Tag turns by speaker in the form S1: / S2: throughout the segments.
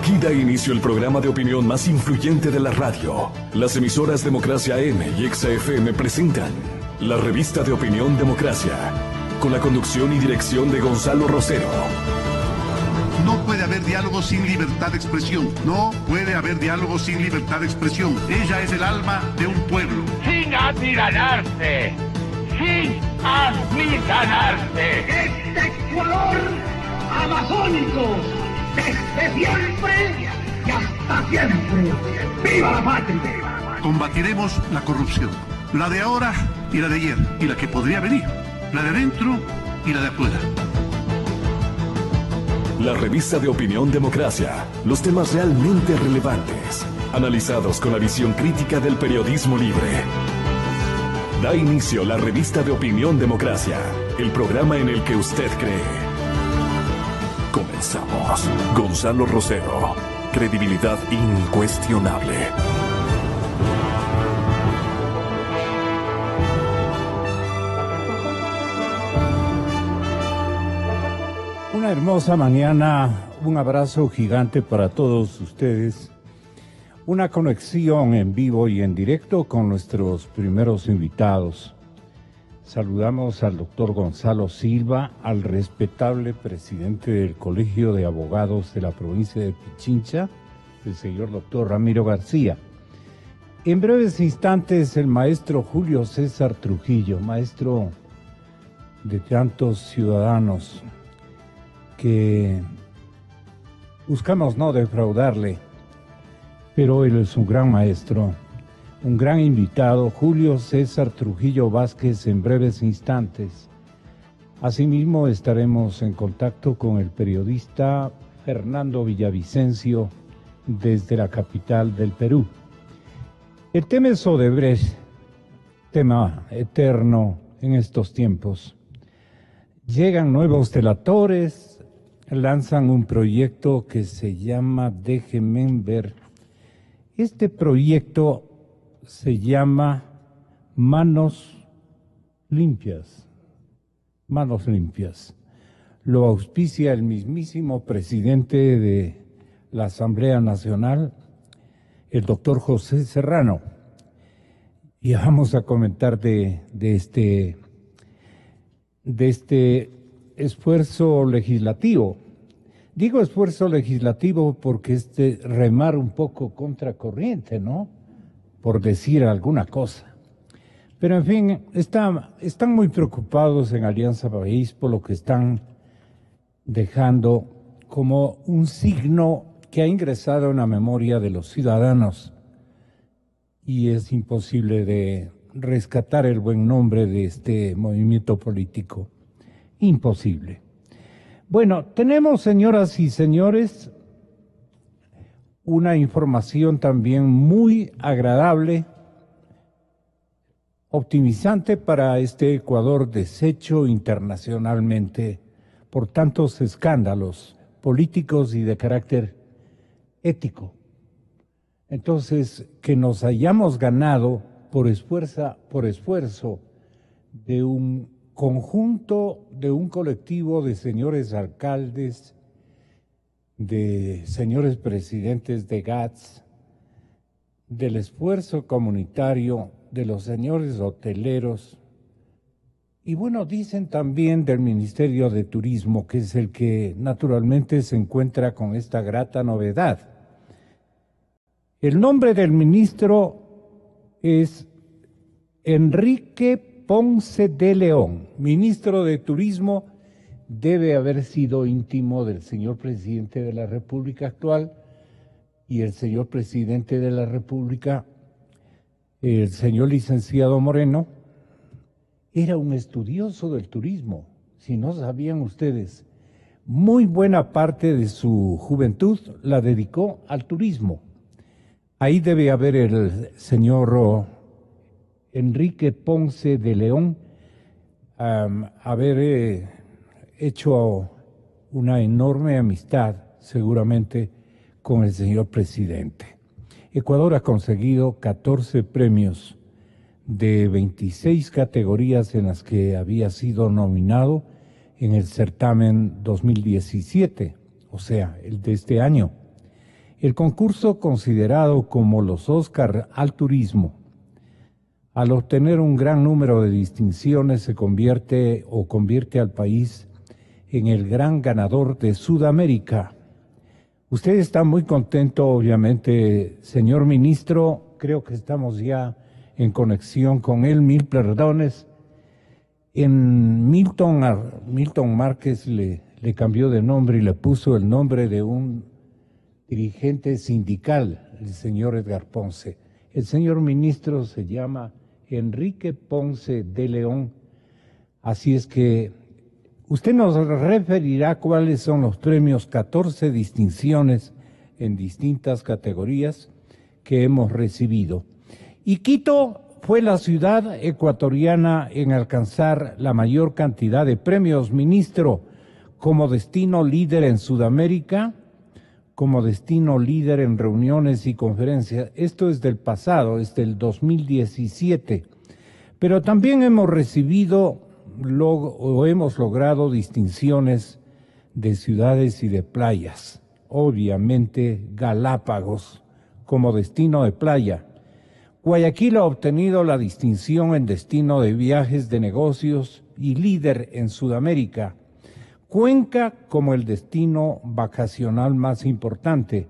S1: Aquí da inicio el programa de opinión más influyente de la radio. Las emisoras Democracia AM y XFM presentan la revista de opinión Democracia, con la conducción y dirección de Gonzalo Rosero.
S2: No puede haber diálogo sin libertad de expresión. No puede haber diálogo sin libertad de expresión. Ella es el alma de un pueblo.
S3: Sin amilanarse. Sin amilanarse.
S4: Este Ecuador amazónico, desde siempre y hasta siempre. ¡Viva la patria!
S2: Combatiremos la corrupción. La de ahora y la de ayer. Y la que podría venir. La de adentro y la de afuera.
S1: La revista de opinión Democracia. Los temas realmente relevantes, analizados con la visión crítica del periodismo libre. Da inicio la revista de opinión Democracia, el programa en el que usted cree. Comenzamos. Gonzalo Rosero. Credibilidad incuestionable.
S5: Una hermosa mañana, un abrazo gigante para todos ustedes, una conexión en vivo y en directo con nuestros primeros invitados. Saludamos al doctor Gonzalo Silva, al respetable presidente del Colegio de Abogados de la provincia de Pichincha, el señor doctor Ramiro García. En breves instantes, el maestro Julio César Trujillo, maestro de tantos ciudadanos, que buscamos no defraudarle, pero él es un gran maestro, un gran invitado, Julio César Trujillo Vázquez, en breves instantes. Asimismo estaremos en contacto con el periodista Fernando Villavicencio desde la capital del Perú. El tema es Odebrecht, tema eterno en estos tiempos. Llegan nuevos delatores, lanzan un proyecto que se llama Déjenme ver. Este proyecto se llama Manos Limpias. Manos Limpias. Lo auspicia el mismísimo presidente de la Asamblea Nacional, el doctor José Serrano. Y vamos a comentar de este esfuerzo legislativo. Digo esfuerzo legislativo porque remar un poco contracorriente, ¿no? Por decir alguna cosa. Pero en fin, están muy preocupados en Alianza País por lo que están dejando como un signo que ha ingresado en la memoria de los ciudadanos y es imposible de rescatar el buen nombre de este movimiento político. Imposible. Bueno, tenemos, señoras y señores, una información también muy agradable, optimizante para este Ecuador deshecho internacionalmente por tantos escándalos políticos y de carácter ético. Entonces, que nos hayamos ganado por esfuerzo de un conjunto, de un colectivo de señores alcaldes, de señores presidentes de GATS, del esfuerzo comunitario, de los señores hoteleros, y bueno, dicen también del Ministerio de Turismo, que es el que naturalmente se encuentra con esta grata novedad. El nombre del ministro es Enrique Ponce de León, ministro de Turismo. Debe haber sido íntimo del señor presidente de la República actual y el señor presidente de la República, el señor licenciado Moreno, era un estudioso del turismo. Si no sabían ustedes, muy buena parte de su juventud la dedicó al turismo. Ahí debe haber el señor Enrique Ponce de León haber hecho una enorme amistad, seguramente, con el señor presidente. Ecuador ha conseguido 14 premios de 26 categorías en las que había sido nominado en el certamen 2017, o sea, el de este año. El concurso, considerado como los Óscar al turismo, al obtener un gran número de distinciones convierte al país en el gran ganador de Sudamérica. Usted está muy contento, obviamente, señor ministro. Creo que estamos ya en conexión con él. Mil perdones. Milton Márquez le cambió de nombre y le puso el nombre de un dirigente sindical, el señor Edgar Ponce. El señor ministro se llama Enrique Ponce de León. Así es que usted nos referirá cuáles son los premios, 14 distinciones en distintas categorías que hemos recibido. Y Quito fue la ciudad ecuatoriana en alcanzar la mayor cantidad de premios, ministro, como destino líder en Sudamérica, como destino líder en reuniones y conferencias. Esto es del pasado, es del 2017. Pero también hemos recibido hemos logrado distinciones de ciudades y de playas. Obviamente Galápagos como destino de playa. Guayaquil ha obtenido la distinción en destino de viajes de negocios y líder en Sudamérica. Cuenca como el destino vacacional más importante.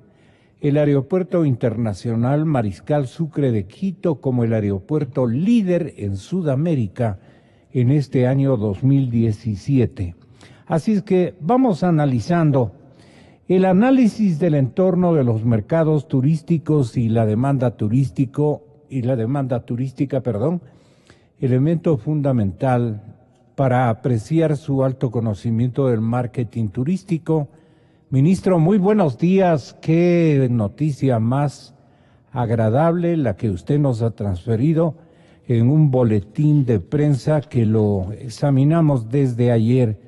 S5: El Aeropuerto Internacional Mariscal Sucre de Quito como el aeropuerto líder en Sudamérica en este año 2017. Así es que vamos analizando el análisis del entorno de los mercados turísticos y la demanda turística, elemento fundamental para apreciar su alto conocimiento del marketing turístico. Ministro, muy buenos días. Qué noticia más agradable la que usted nos ha transferido en un boletín de prensa que lo examinamos desde ayer.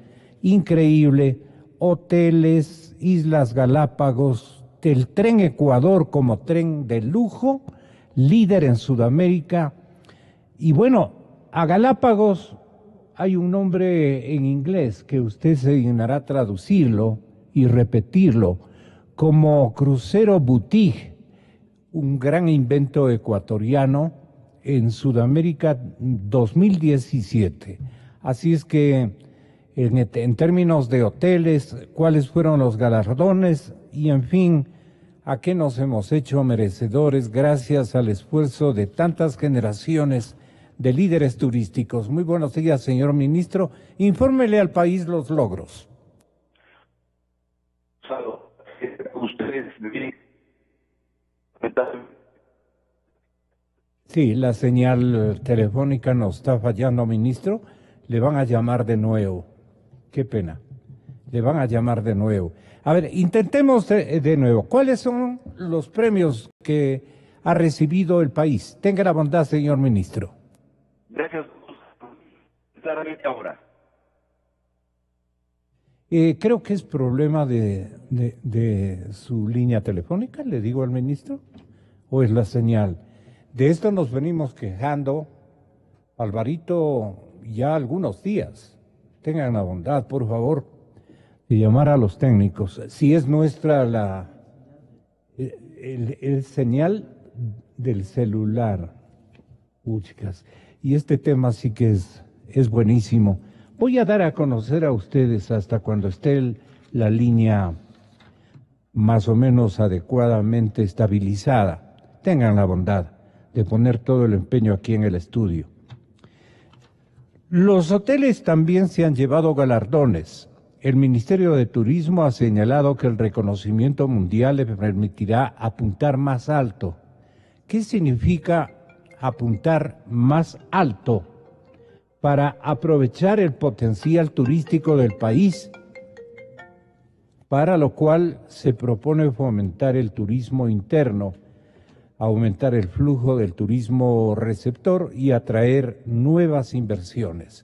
S5: Increíble, hoteles, Islas Galápagos, del Tren Ecuador como tren de lujo, líder en Sudamérica. Y bueno, a Galápagos hay un nombre en inglés que usted se dignará a traducirlo y repetirlo, como crucero boutique, un gran invento ecuatoriano en Sudamérica 2017. Así es que en términos de hoteles, cuáles fueron los galardones y en fin, a qué nos hemos hecho merecedores gracias al esfuerzo de tantas generaciones de líderes turísticos. Muy buenos días, señor ministro. Infórmele al país los logros.
S3: Ustedes
S5: Sí, la señal telefónica nos está fallando, ministro. Le van a llamar de nuevo. Qué pena. Le van a llamar de nuevo. A ver, intentemos de nuevo. ¿Cuáles son los premios que ha recibido el país? Tenga la bondad, señor ministro.
S3: Gracias. Claramente ahora.
S5: Creo que es problema de su línea telefónica, le digo al ministro, o es la señal. De esto nos venimos quejando, Alvarito, ya algunos días. Tengan la bondad, por favor, de llamar a los técnicos. Si es nuestra el señal del celular. Uy, chicas. Y este tema sí que es buenísimo. Voy a dar a conocer a ustedes hasta cuando esté la línea más o menos adecuadamente estabilizada. Tengan la bondad de poner todo el empeño aquí en el estudio. Los hoteles también se han llevado galardones. El Ministerio de Turismo ha señalado que el reconocimiento mundial le permitirá apuntar más alto. ¿Qué significa apuntar más alto? Para aprovechar el potencial turístico del país, para lo cual se propone fomentar el turismo interno, aumentar el flujo del turismo receptor y atraer nuevas inversiones.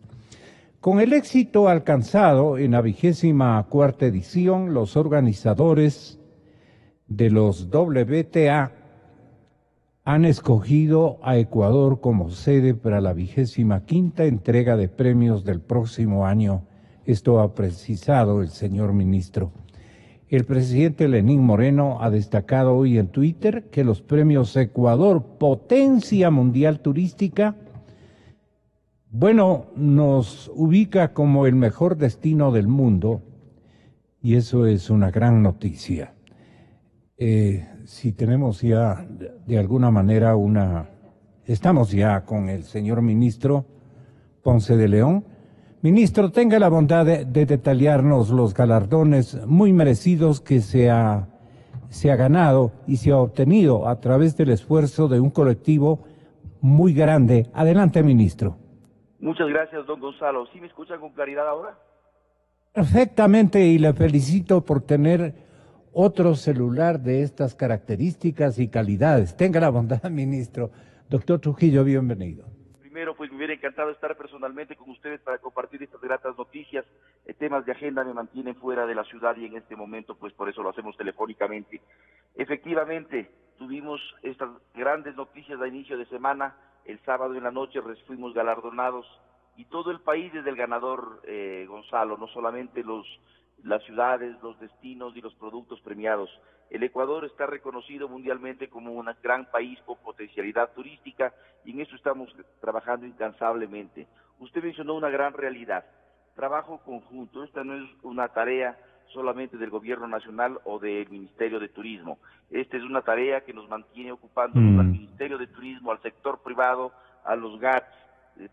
S5: Con el éxito alcanzado en la 24ª edición, los organizadores de los WTA han escogido a Ecuador como sede para la 25ª entrega de premios del próximo año. Esto ha precisado el señor ministro. El presidente Lenín Moreno ha destacado hoy en Twitter que los premios Ecuador, potencia mundial turística, bueno, nos ubica como el mejor destino del mundo y eso es una gran noticia. Si tenemos ya de alguna manera estamos ya con el señor ministro Ponce de León. Ministro, tenga la bondad de detallarnos los galardones muy merecidos que se ha ganado y se ha obtenido a través del esfuerzo de un colectivo muy grande. Adelante, ministro.
S3: Muchas gracias, don Gonzalo. ¿Sí me escuchan con claridad ahora?
S5: Perfectamente, y le felicito por tener otro celular de estas características y calidades. Tenga la bondad, ministro. Doctor Trujillo, bienvenido.
S3: Primero, pues me hubiera encantado estar personalmente con ustedes para compartir estas gratas noticias. Temas de agenda me mantienen fuera de la ciudad y en este momento, pues por eso lo hacemos telefónicamente. Efectivamente, tuvimos estas grandes noticias a inicio de semana. El sábado en la noche fuimos galardonados y todo el país es el ganador, Gonzalo, no solamente las ciudades, los destinos y los productos premiados. El Ecuador está reconocido mundialmente como un gran país con potencialidad turística y en eso estamos trabajando incansablemente. Usted mencionó una gran realidad, trabajo conjunto. Esta no es una tarea solamente del gobierno nacional o del Ministerio de Turismo. Esta es una tarea que nos mantiene ocupándonos al Ministerio de Turismo, al sector privado, a los GATS,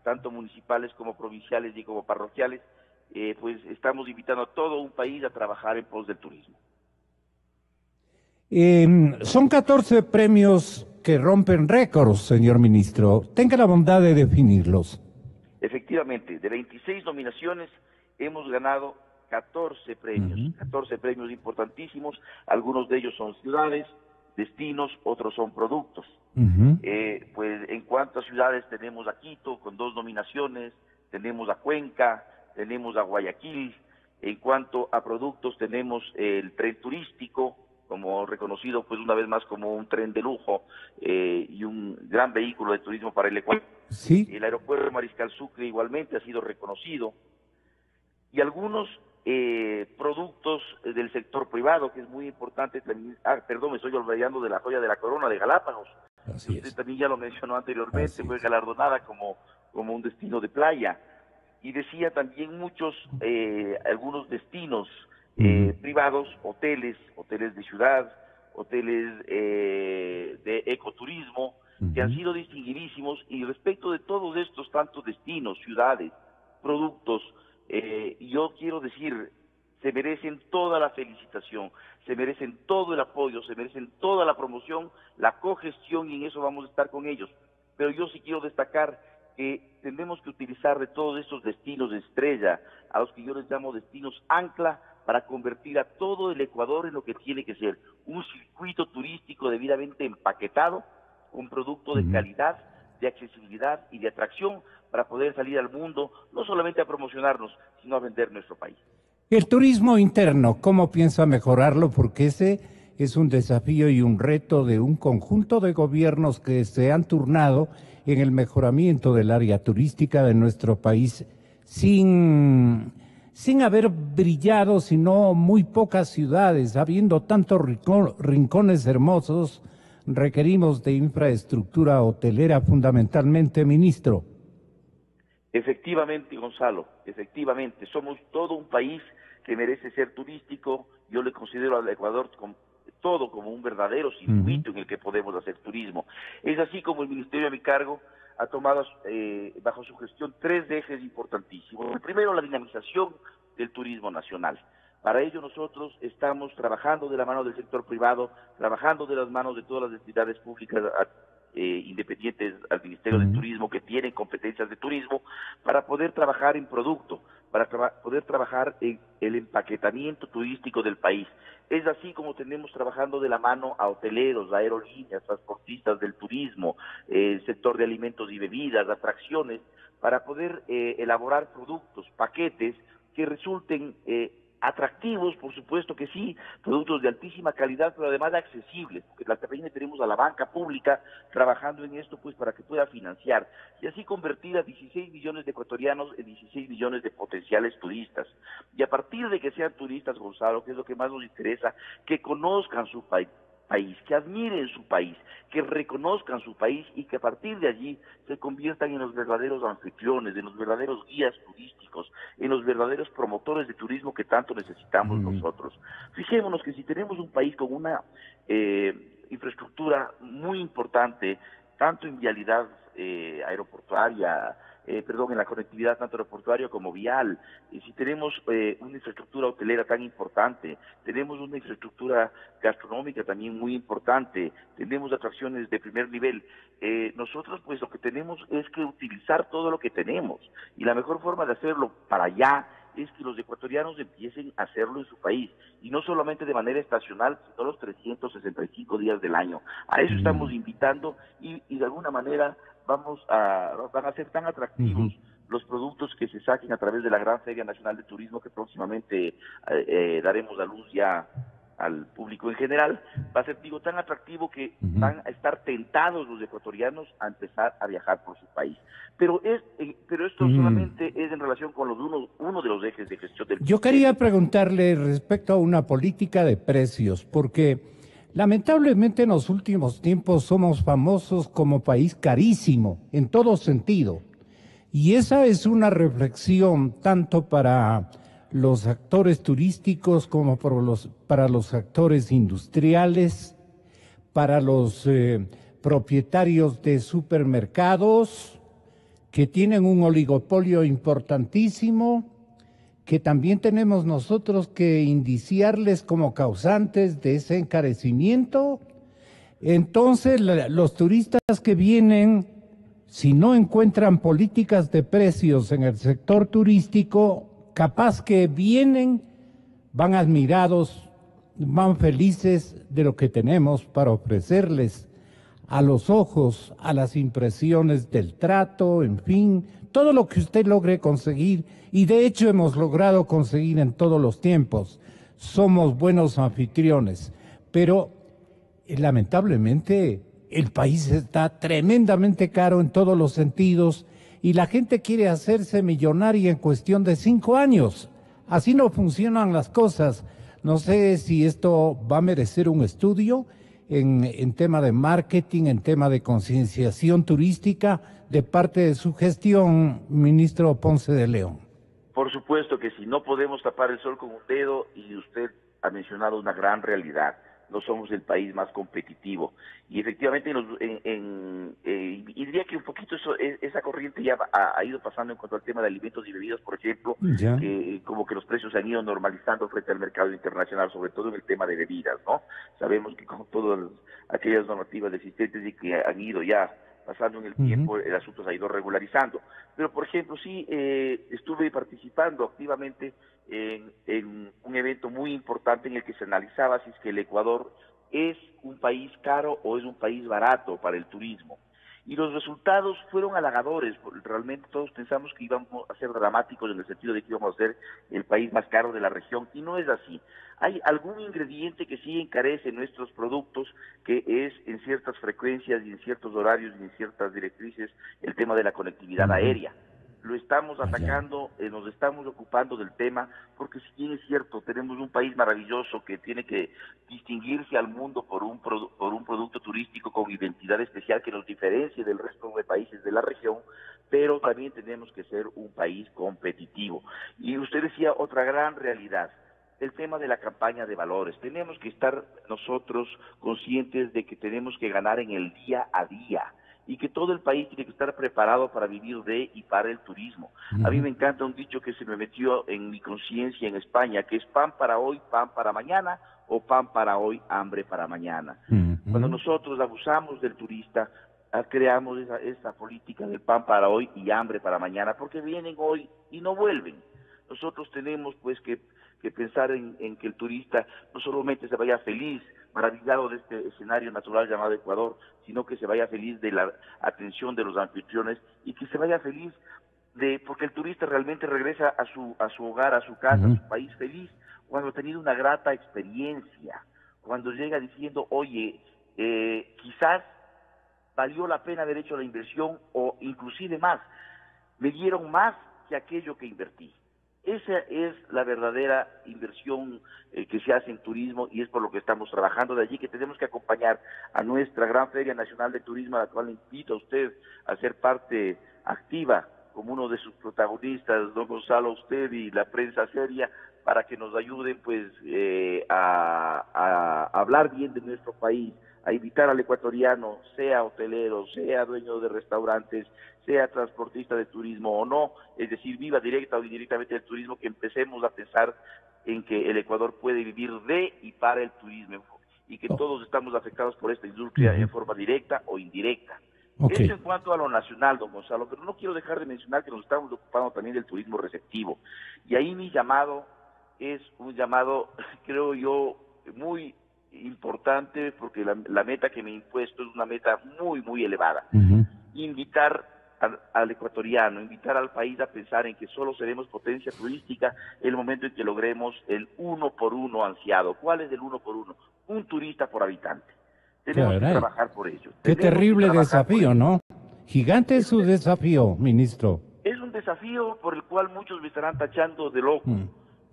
S3: tanto municipales como provinciales y como parroquiales. Pues estamos invitando a todo un país a trabajar en pos del turismo.
S5: Son 14 premios que rompen récords, señor ministro. Tenga la bondad de definirlos.
S3: Efectivamente, de 26 nominaciones hemos ganado 14 premios, 14 premios importantísimos. Algunos de ellos son ciudades, destinos, otros son productos. Pues en cuanto a ciudades tenemos a Quito con 2 nominaciones, tenemos a Cuenca, tenemos a Guayaquil. En cuanto a productos tenemos el tren turístico, como reconocido pues una vez más como un tren de lujo y un gran vehículo de turismo para el Ecuador.
S5: Sí.
S3: El aeropuerto de Mariscal Sucre igualmente ha sido reconocido. Y algunos productos del sector privado, que es muy importante también. Me estoy olvidando de la joya de la corona de Galápagos.
S5: Así
S3: Usted
S5: es.
S3: también ya lo mencionó anteriormente,
S5: Así
S3: fue
S5: es.
S3: galardonada como un destino de playa. Y decía también algunos destinos privados, hoteles de ciudad, hoteles de ecoturismo, que han sido distinguidísimos. Y respecto de todos estos tantos destinos, ciudades, productos, yo quiero decir, se merecen toda la felicitación, se merecen todo el apoyo, se merecen toda la promoción, la cogestión, y en eso vamos a estar con ellos. Pero yo sí quiero destacar que tenemos que utilizar de todos estos destinos de estrella, a los que yo les llamo destinos ancla, para convertir a todo el Ecuador en lo que tiene que ser, un circuito turístico debidamente empaquetado, con producto de calidad, de accesibilidad y de atracción, para poder salir al mundo, no solamente a promocionarnos, sino a vender nuestro país.
S5: El turismo interno, ¿cómo piensa mejorarlo? Porque ese es un desafío y un reto de un conjunto de gobiernos que se han turnado en el mejoramiento del área turística de nuestro país sin haber brillado, sino muy pocas ciudades. Habiendo tantos rincones hermosos, requerimos de infraestructura hotelera fundamentalmente, ministro.
S3: Efectivamente, Gonzalo, efectivamente, somos todo un país que merece ser turístico. Yo le considero al Ecuador como un verdadero circuito en el que podemos hacer turismo. Es así como el Ministerio a mi cargo ha tomado bajo su gestión 3 ejes importantísimos. El primero, la dinamización del turismo nacional. Para ello nosotros estamos trabajando de la mano del sector privado, trabajando de las manos de todas las entidades públicas independientes al Ministerio de Turismo, que tienen competencias de turismo, para poder trabajar en producto, para poder trabajar en el empaquetamiento turístico del país. Es así como tenemos trabajando de la mano a hoteleros, a aerolíneas, transportistas del turismo, sector de alimentos y bebidas, atracciones, para poder elaborar productos, paquetes que resulten atractivos, por supuesto que sí, productos de altísima calidad, pero además accesibles, porque también tenemos a la banca pública trabajando en esto pues para que pueda financiar, y así convertir a 16 millones de ecuatorianos en 16 millones de potenciales turistas. Y a partir de que sean turistas, Gonzalo, que es lo que más nos interesa, que conozcan su país, que admiren su país, que reconozcan su país y que a partir de allí se conviertan en los verdaderos anfitriones, en los verdaderos guías turísticos, en los verdaderos promotores de turismo que tanto necesitamos nosotros. Fijémonos que si tenemos un país con una infraestructura muy importante, tanto en vialidad aeroportuaria, en la conectividad tanto aeroportuaria como vial, si tenemos una infraestructura hotelera tan importante, tenemos una infraestructura gastronómica también muy importante, tenemos atracciones de primer nivel, nosotros pues lo que tenemos es que utilizar todo lo que tenemos, y la mejor forma de hacerlo para allá es que los ecuatorianos empiecen a hacerlo en su país, y no solamente de manera estacional, sino los 365 días del año. A eso estamos invitando y de alguna manera van a ser tan atractivos los productos que se saquen a través de la Gran Feria Nacional de Turismo que próximamente daremos a luz ya al público en general. Va a ser, digo, tan atractivo que van a estar tentados los ecuatorianos a empezar a viajar por su país. Pero esto solamente es en relación con uno de los ejes de gestión del...
S5: Yo quería preguntarle respecto a una política de precios, porque lamentablemente en los últimos tiempos somos famosos como país carísimo en todo sentido. Y esa es una reflexión tanto para los actores turísticos como para los actores industriales, para los propietarios de supermercados que tienen un oligopolio importantísimo, que también tenemos nosotros que indiciarles como causantes de ese encarecimiento. Entonces, los turistas que vienen, si no encuentran políticas de precios en el sector turístico, capaz que vienen, van admirados, van felices de lo que tenemos para ofrecerles a los ojos, a las impresiones del trato, en fin, todo lo que usted logre conseguir, y de hecho hemos logrado conseguir en todos los tiempos. Somos buenos anfitriones, pero lamentablemente el país está tremendamente caro en todos los sentidos y la gente quiere hacerse millonaria en cuestión de 5 años. Así no funcionan las cosas. No sé si esto va a merecer un estudio en tema de marketing, en tema de concienciación turística de parte de su gestión, ministro Ponce de León.
S3: Por supuesto que sí, no podemos tapar el sol con un dedo, y usted ha mencionado una gran realidad. No somos el país más competitivo, y efectivamente y diría que un poquito esa corriente ya ha ido pasando en cuanto al tema de alimentos y bebidas, por ejemplo, como que los precios se han ido normalizando frente al mercado internacional, sobre todo en el tema de bebidas, ¿no? Sabemos que con todas aquellas normativas existentes y que han ido ya pasando en el tiempo, el asunto se ha ido regularizando. Pero, por ejemplo, sí estuve participando activamente en un evento muy importante en el que se analizaba si es que el Ecuador es un país caro o es un país barato para el turismo. Y los resultados fueron halagadores. Realmente todos pensamos que íbamos a ser dramáticos en el sentido de que íbamos a ser el país más caro de la región, y no es así. Hay algún ingrediente que sí encarece nuestros productos, que es en ciertas frecuencias y en ciertos horarios y en ciertas directrices el tema de la conectividad aérea. Lo estamos atacando, nos estamos ocupando del tema, porque si bien es cierto, tenemos un país maravilloso que tiene que distinguirse al mundo por un producto turístico con identidad especial que nos diferencie del resto de países de la región, pero también tenemos que ser un país competitivo. Y usted decía otra gran realidad, el tema de la campaña de valores. Tenemos que estar nosotros conscientes de que tenemos que ganar en el día a día, y que todo el país tiene que estar preparado para vivir de y para el turismo. A mí me encanta un dicho que se me metió en mi conciencia en España, que es pan para hoy, pan para mañana, o pan para hoy, hambre para mañana. Cuando nosotros abusamos del turista, creamos esa política del pan para hoy y hambre para mañana, porque vienen hoy y no vuelven. Nosotros tenemos pues que pensar en que el turista no solamente se vaya feliz, maravillado de este escenario natural llamado Ecuador, sino que se vaya feliz de la atención de los anfitriones, y que se vaya feliz porque el turista realmente regresa a su hogar, a su casa, a su país feliz, cuando ha tenido una grata experiencia, cuando llega diciendo, oye, quizás valió la pena haber hecho la inversión o inclusive más, me dieron más que aquello que invertí. Esa es la verdadera inversión que se hace en turismo y es por lo que estamos trabajando. De allí que tenemos que acompañar a nuestra gran Feria Nacional de Turismo, a la cual invito a usted a ser parte activa como uno de sus protagonistas, don Gonzalo, usted y la prensa seria, para que nos ayuden pues a hablar bien de nuestro país, a invitar al ecuatoriano, sea hotelero, sea dueño de restaurantes, sea transportista de turismo o no, es decir, viva directa o indirectamente del turismo, que empecemos a pensar en que el Ecuador puede vivir de y para el turismo y que todos estamos afectados por esta industria en forma directa o indirecta. Eso en cuanto a lo nacional, don Gonzalo, pero no quiero dejar de mencionar que nos estamos ocupando también del turismo receptivo. Y ahí mi llamado es un llamado, creo yo, muy importante, porque la meta que me he impuesto es una meta muy, muy elevada. Invitar al ecuatoriano, invitar al país a pensar en que solo seremos potencia turística el momento en que logremos el 1 por 1 ansiado. ¿Cuál es el 1 por 1? Un turista por habitante. Tenemos que trabajar por ello.
S5: Qué terrible desafío, ¿no? Gigante es su desafío, ministro.
S3: Es un desafío por el cual muchos me estarán tachando de loco,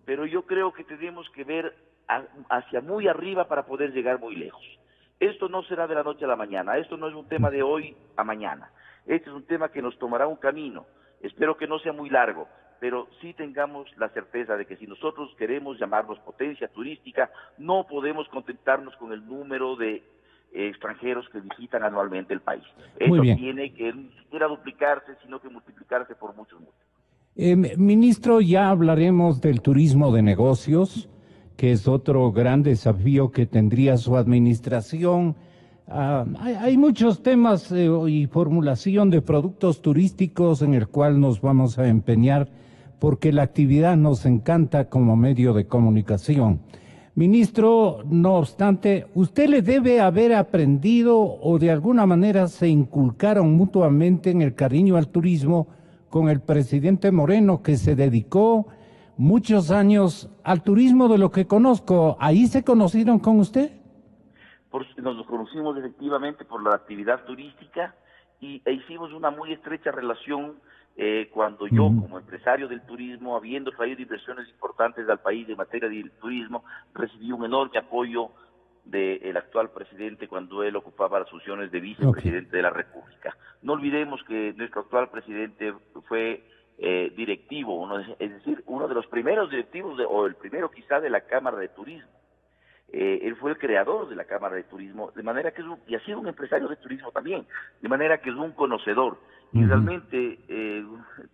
S3: pero yo creo que tenemos que ver hacia muy arriba para poder llegar muy lejos. Esto no será de la noche a la mañana, esto no es un tema de hoy a mañana. Este es un tema que nos tomará un camino. Espero que no sea muy largo, pero sí tengamos la certeza de que si nosotros queremos llamarnos potencia turística, no podemos contentarnos con el número de extranjeros que visitan anualmente el país. Esto tiene que ni siquiera duplicarse, sino que multiplicarse por muchos.
S5: Ministro, ya hablaremos del turismo de negocios, que es otro gran desafío que tendría su administración. Hay muchos temas y formulación de productos turísticos en el cual nos vamos a empeñar porque la actividad nos encanta como medio de comunicación. Ministro, no obstante, usted le debe haber aprendido o de alguna manera se inculcaron mutuamente en el cariño al turismo con el presidente Moreno, que se dedicó muchos años al turismo, de lo que conozco. ¿Ahí se conocieron con usted?
S3: Nos conocimos efectivamente por la actividad turística e hicimos una muy estrecha relación cuando yo, como empresario del turismo, habiendo traído inversiones importantes al país en materia de turismo, recibí un enorme apoyo del actual presidente cuando él ocupaba las funciones de vicepresidente de la República. No olvidemos que nuestro actual presidente fue directivo, es decir, uno de los primeros directivos, o el primero quizá de la Cámara de Turismo. Él fue el creador de la Cámara de Turismo, de manera que y ha sido un empresario de turismo también, de manera que es un conocedor. Y realmente,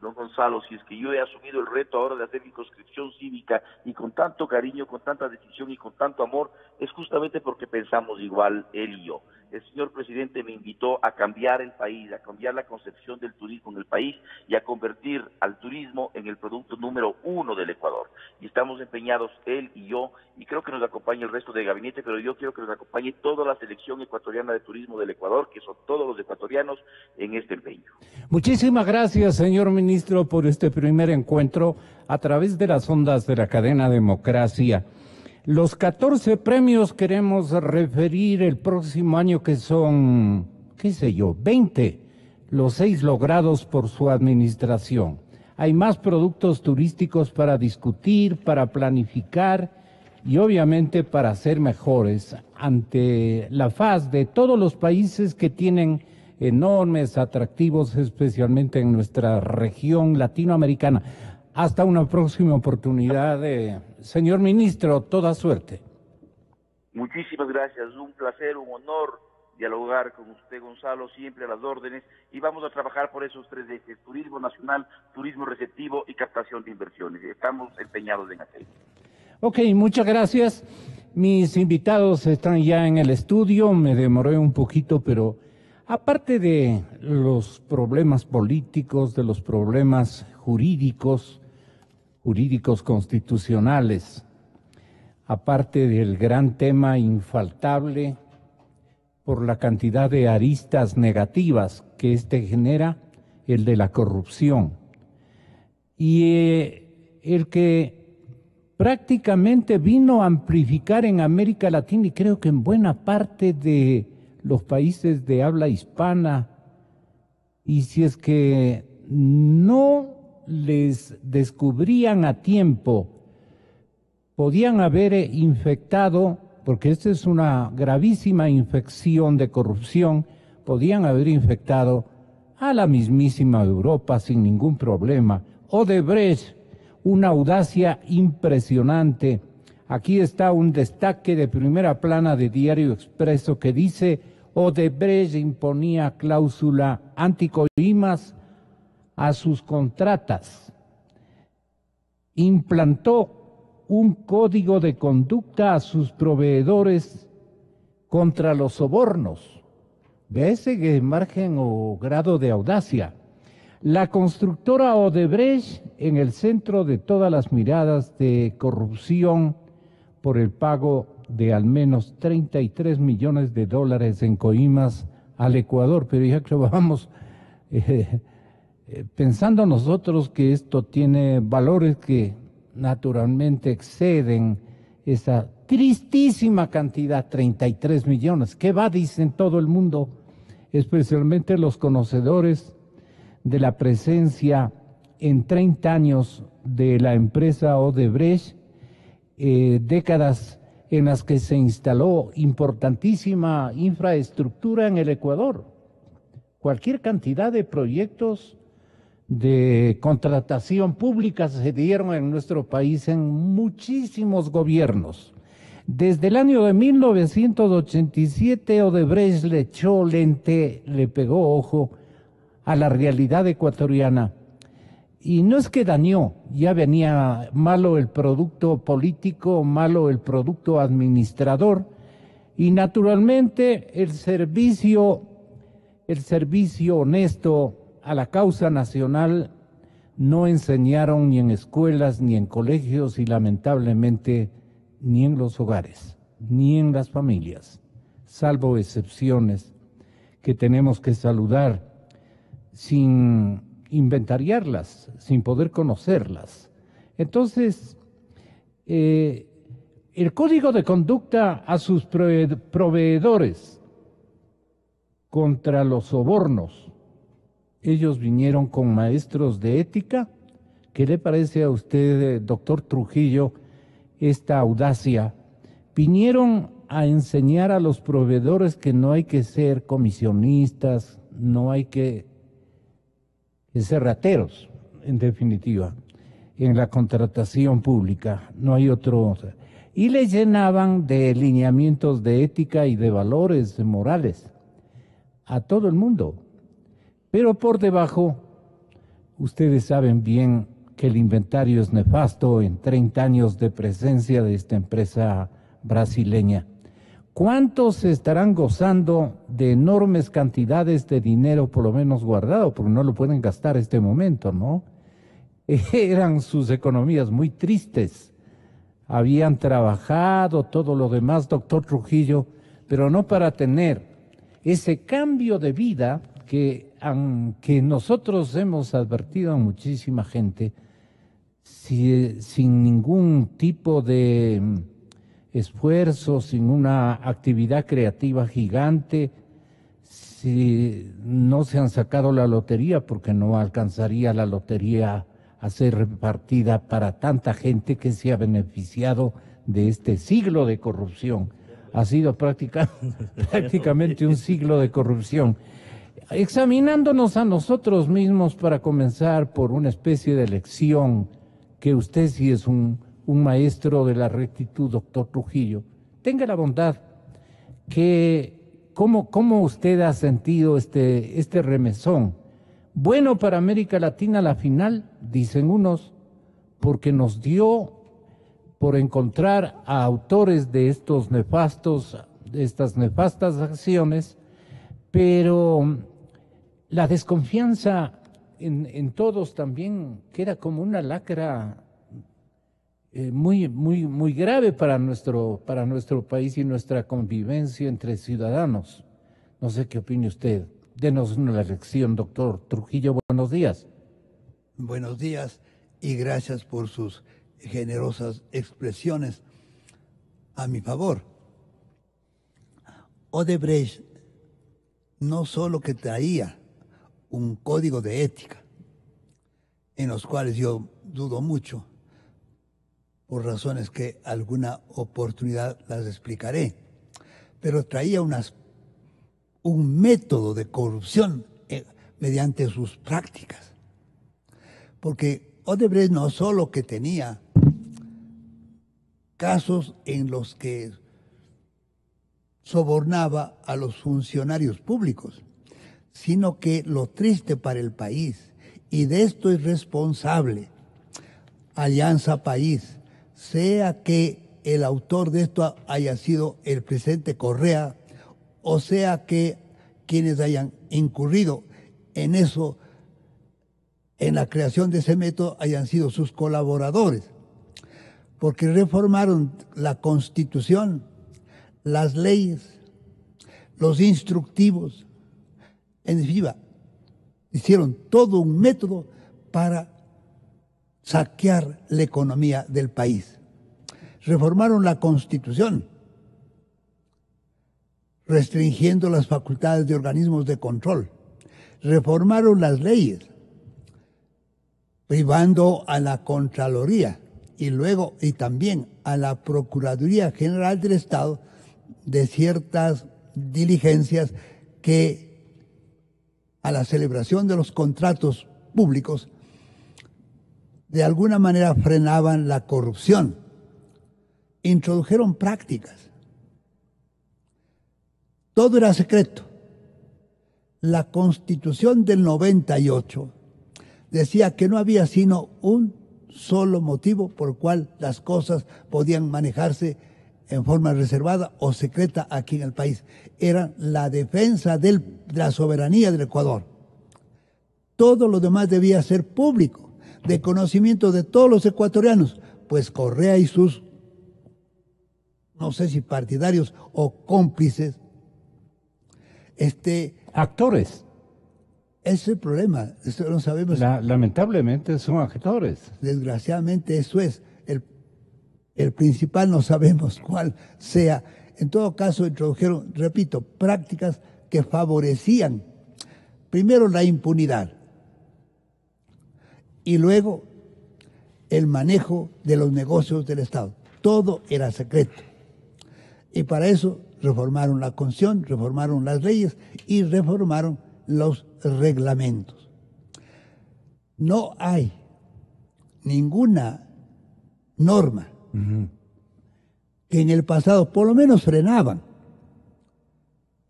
S3: don Gonzalo, si es que yo he asumido el reto ahora de hacer mi conscripción cívica y con tanto cariño, con tanta decisión y con tanto amor, es justamente porque pensamos igual él y yo. El señor presidente me invitó a cambiar el país, a cambiar la concepción del turismo en el país y a convertir al turismo en el producto número 1 del Ecuador. Y estamos empeñados, él y yo, y creo que nos acompaña el resto del gabinete, pero yo quiero que nos acompañe toda la selección ecuatoriana de turismo del Ecuador, que son todos los ecuatorianos, en este empeño.
S5: Muchísimas gracias, señor ministro, por este primer encuentro a través de las ondas de la cadena Democracia. Los 14 premios queremos referir el próximo año, que son, 20, los 6 logrados por su administración. Hay más productos turísticos para discutir, para planificar y obviamente para ser mejores ante la faz de todos los países que tienen enormes atractivos, especialmente en nuestra región latinoamericana. Hasta una próxima oportunidad, señor ministro, toda suerte.
S3: Muchísimas gracias, un placer, un honor dialogar con usted, Gonzalo, siempre a las órdenes, y vamos a trabajar por esos 3 ejes: turismo nacional, turismo receptivo y captación de inversiones. Estamos empeñados en hacerlo.
S5: Ok, muchas gracias. Mis invitados están ya en el estudio, me demoré un poquito, pero aparte de los problemas políticos, de los problemas jurídicos constitucionales, aparte del gran tema infaltable por la cantidad de aristas negativas que genera, el de la corrupción, y el que prácticamente vino a amplificar en América Latina y creo que en buena parte de los países de habla hispana. Y si es que no les descubrían a tiempo, podían haber infectado, porque esta es una gravísima infección de corrupción, podían haber infectado a la mismísima Europa sin ningún problema. Odebrecht, una audacia impresionante. Aquí está un destaque de primera plana de Diario Expreso que dice: Odebrecht imponía cláusula anticoimas a sus contratas. Implantó un código de conducta a sus proveedores contra los sobornos. Ve ese margen o grado de audacia. La constructora Odebrecht en el centro de todas las miradas de corrupción por el pago de al menos 33 millones de dólares en coimas al Ecuador. Pero ya que vamos pensando nosotros que esto tiene valores que naturalmente exceden esa tristísima cantidad, 33 millones. ¿Qué va? Dicen todo el mundo, especialmente los conocedores de la presencia en 30 años de la empresa Odebrecht, décadas en las que se instaló importantísima infraestructura en el Ecuador. Cualquier cantidad de proyectos de contratación pública se dieron en nuestro país en muchísimos gobiernos. Desde el año de 1987, Odebrecht le echó lente, le pegó ojo a la realidad ecuatoriana. Y no es que dañó, ya venía malo el producto político, malo el producto administrador, y naturalmente el servicio honesto a la causa nacional no enseñaron ni en escuelas, ni en colegios, y lamentablemente ni en los hogares, ni en las familias, salvo excepciones que tenemos que saludar sin inventariarlas, sin poder conocerlas. Entonces, el código de conducta a sus proveedores contra los sobornos. Ellos vinieron con maestros de ética. ¿Qué le parece a usted, doctor Trujillo, esta audacia? Vinieron a enseñar a los proveedores que no hay que ser comisionistas, no hay que ser rateros, en definitiva, en la contratación pública, no hay otro. Y le llenaban de lineamientos de ética y de valores morales a todo el mundo. Pero por debajo, ustedes saben bien que el inventario es nefasto en 30 años de presencia de esta empresa brasileña. ¿Cuántos estarán gozando de enormes cantidades de dinero, por lo menos guardado, porque no lo pueden gastar en este momento, ¿no? Eran sus economías muy tristes. Habían trabajado, todo lo demás, doctor Trujillo, pero no para tener ese cambio de vida que nosotros hemos advertido a muchísima gente, sin ningún tipo de esfuerzo, sin una actividad creativa gigante, si no se han sacado la lotería, porque no alcanzaría la lotería a ser repartida para tanta gente que se ha beneficiado de este siglo de corrupción. Ha sido prácticamente un siglo de corrupción. Examinándonos a nosotros mismos para comenzar por una especie de lección, que usted sí es un maestro de la rectitud, doctor Trujillo, tenga la bondad que, ¿cómo usted ha sentido este remesón? Bueno para América Latina la final, dicen unos, porque nos dio por encontrar a autores de estas nefastas acciones, pero la desconfianza en todos también queda como una lacra muy grave para nuestro país y nuestra convivencia entre ciudadanos. No sé qué opine usted. Denos una lección, doctor Trujillo. Buenos días.
S6: Buenos días y gracias por sus generosas expresiones a mi favor. Odebrecht no solo que traía un código de ética, en los cuales yo dudo mucho, por razones que alguna oportunidad las explicaré, pero traía un método de corrupción mediante sus prácticas. Porque Odebrecht no solo que tenía casos en los que sobornaba a los funcionarios públicos, sino que lo triste para el país, y de esto es responsable Alianza País, sea que el autor de esto haya sido el presidente Correa, o sea que quienes hayan incurrido en eso, en la creación de ese método, hayan sido sus colaboradores, porque reformaron la Constitución, las leyes, los instructivos, en definitiva, hicieron todo un método para saquear la economía del país. Reformaron la Constitución, restringiendo las facultades de organismos de control. Reformaron las leyes, privando a la Contraloría y también a la Procuraduría General del Estado de ciertas diligencias que a la celebración de los contratos públicos de alguna manera frenaban la corrupción. Introdujeron prácticas. Todo era secreto. La Constitución del 98 decía que no había sino un solo motivo por el cual las cosas podían manejarse en forma reservada o secreta aquí en el país. Era la defensa de la soberanía del Ecuador. Todo lo demás debía ser público, de conocimiento de todos los ecuatorianos, pues Correa y sus, no sé si partidarios o cómplices,
S5: actores.
S6: Ese es el problema, eso no sabemos.
S5: Lamentablemente son actores.
S6: Desgraciadamente eso es. El principal no sabemos cuál sea. En todo caso, introdujeron, repito, prácticas que favorecían primero la impunidad y luego el manejo de los negocios del Estado. Todo era secreto. Y para eso reformaron la Constitución, reformaron las leyes y reformaron los reglamentos. No hay ninguna norma que en el pasado por lo menos frenaban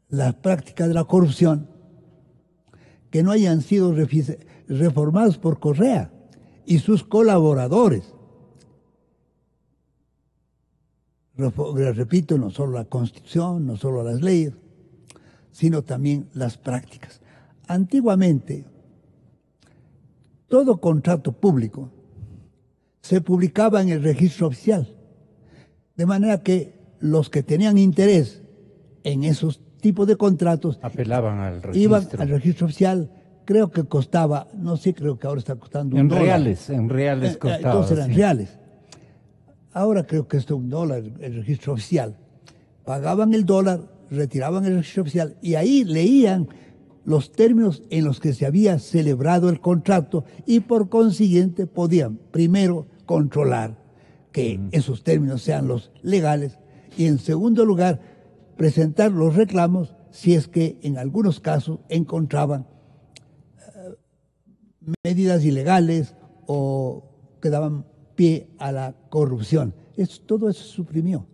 S6: las prácticas de la corrupción que no hayan sido reformadas por Correa y sus colaboradores. Repito, no solo la Constitución, no solo las leyes, sino también las prácticas. Antiguamente, todo contrato público se publicaba en el registro oficial, de manera que los que tenían interés en esos tipos de contratos
S5: apelaban al registro.
S6: Iban al registro oficial. Creo que costaba, no sé, creo que ahora está costando $1.
S5: En reales costaba.
S6: Entonces eran
S5: sí.
S6: reales. Ahora creo que está $1 el registro oficial. Pagaban el dólar, retiraban el registro oficial y ahí leían los términos en los que se había celebrado el contrato y por consiguiente podían primero controlar que esos términos sean los legales y en segundo lugar presentar los reclamos si es que en algunos casos encontraban medidas ilegales o que daban pie a la corrupción. Todo eso se suprimió.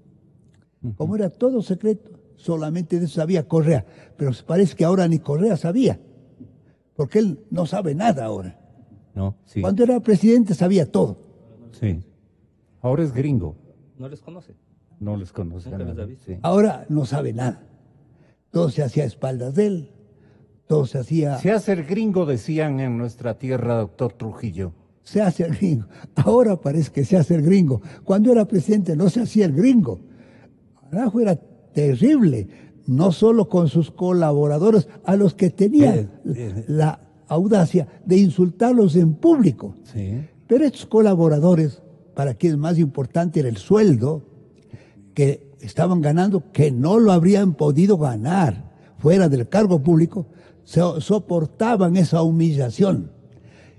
S6: Como era todo secreto, solamente de eso sabía Correa. Pero parece que ahora ni Correa sabía, porque él no sabe nada ahora.
S5: No, sí.
S6: Cuando era presidente sabía todo.
S5: Sí. Ahora es gringo.
S7: No les conoce.
S5: No les conoce.
S7: Nunca les ha visto.
S5: Sí.
S6: Ahora no sabe nada. Todo se hacía a espaldas de él. Todo se hacía...
S5: Se hace el gringo, decían en nuestra tierra, doctor Trujillo.
S6: Se hace el gringo. Ahora parece que se hace el gringo. Cuando era presidente no se hacía el gringo. Arajo era terrible, no solo con sus colaboradores, a los que tenía la audacia de insultarlos en público.
S5: Sí.
S6: Pero estos colaboradores para quienes más importante era el sueldo que estaban ganando, que no lo habrían podido ganar fuera del cargo público, soportaban esa humillación.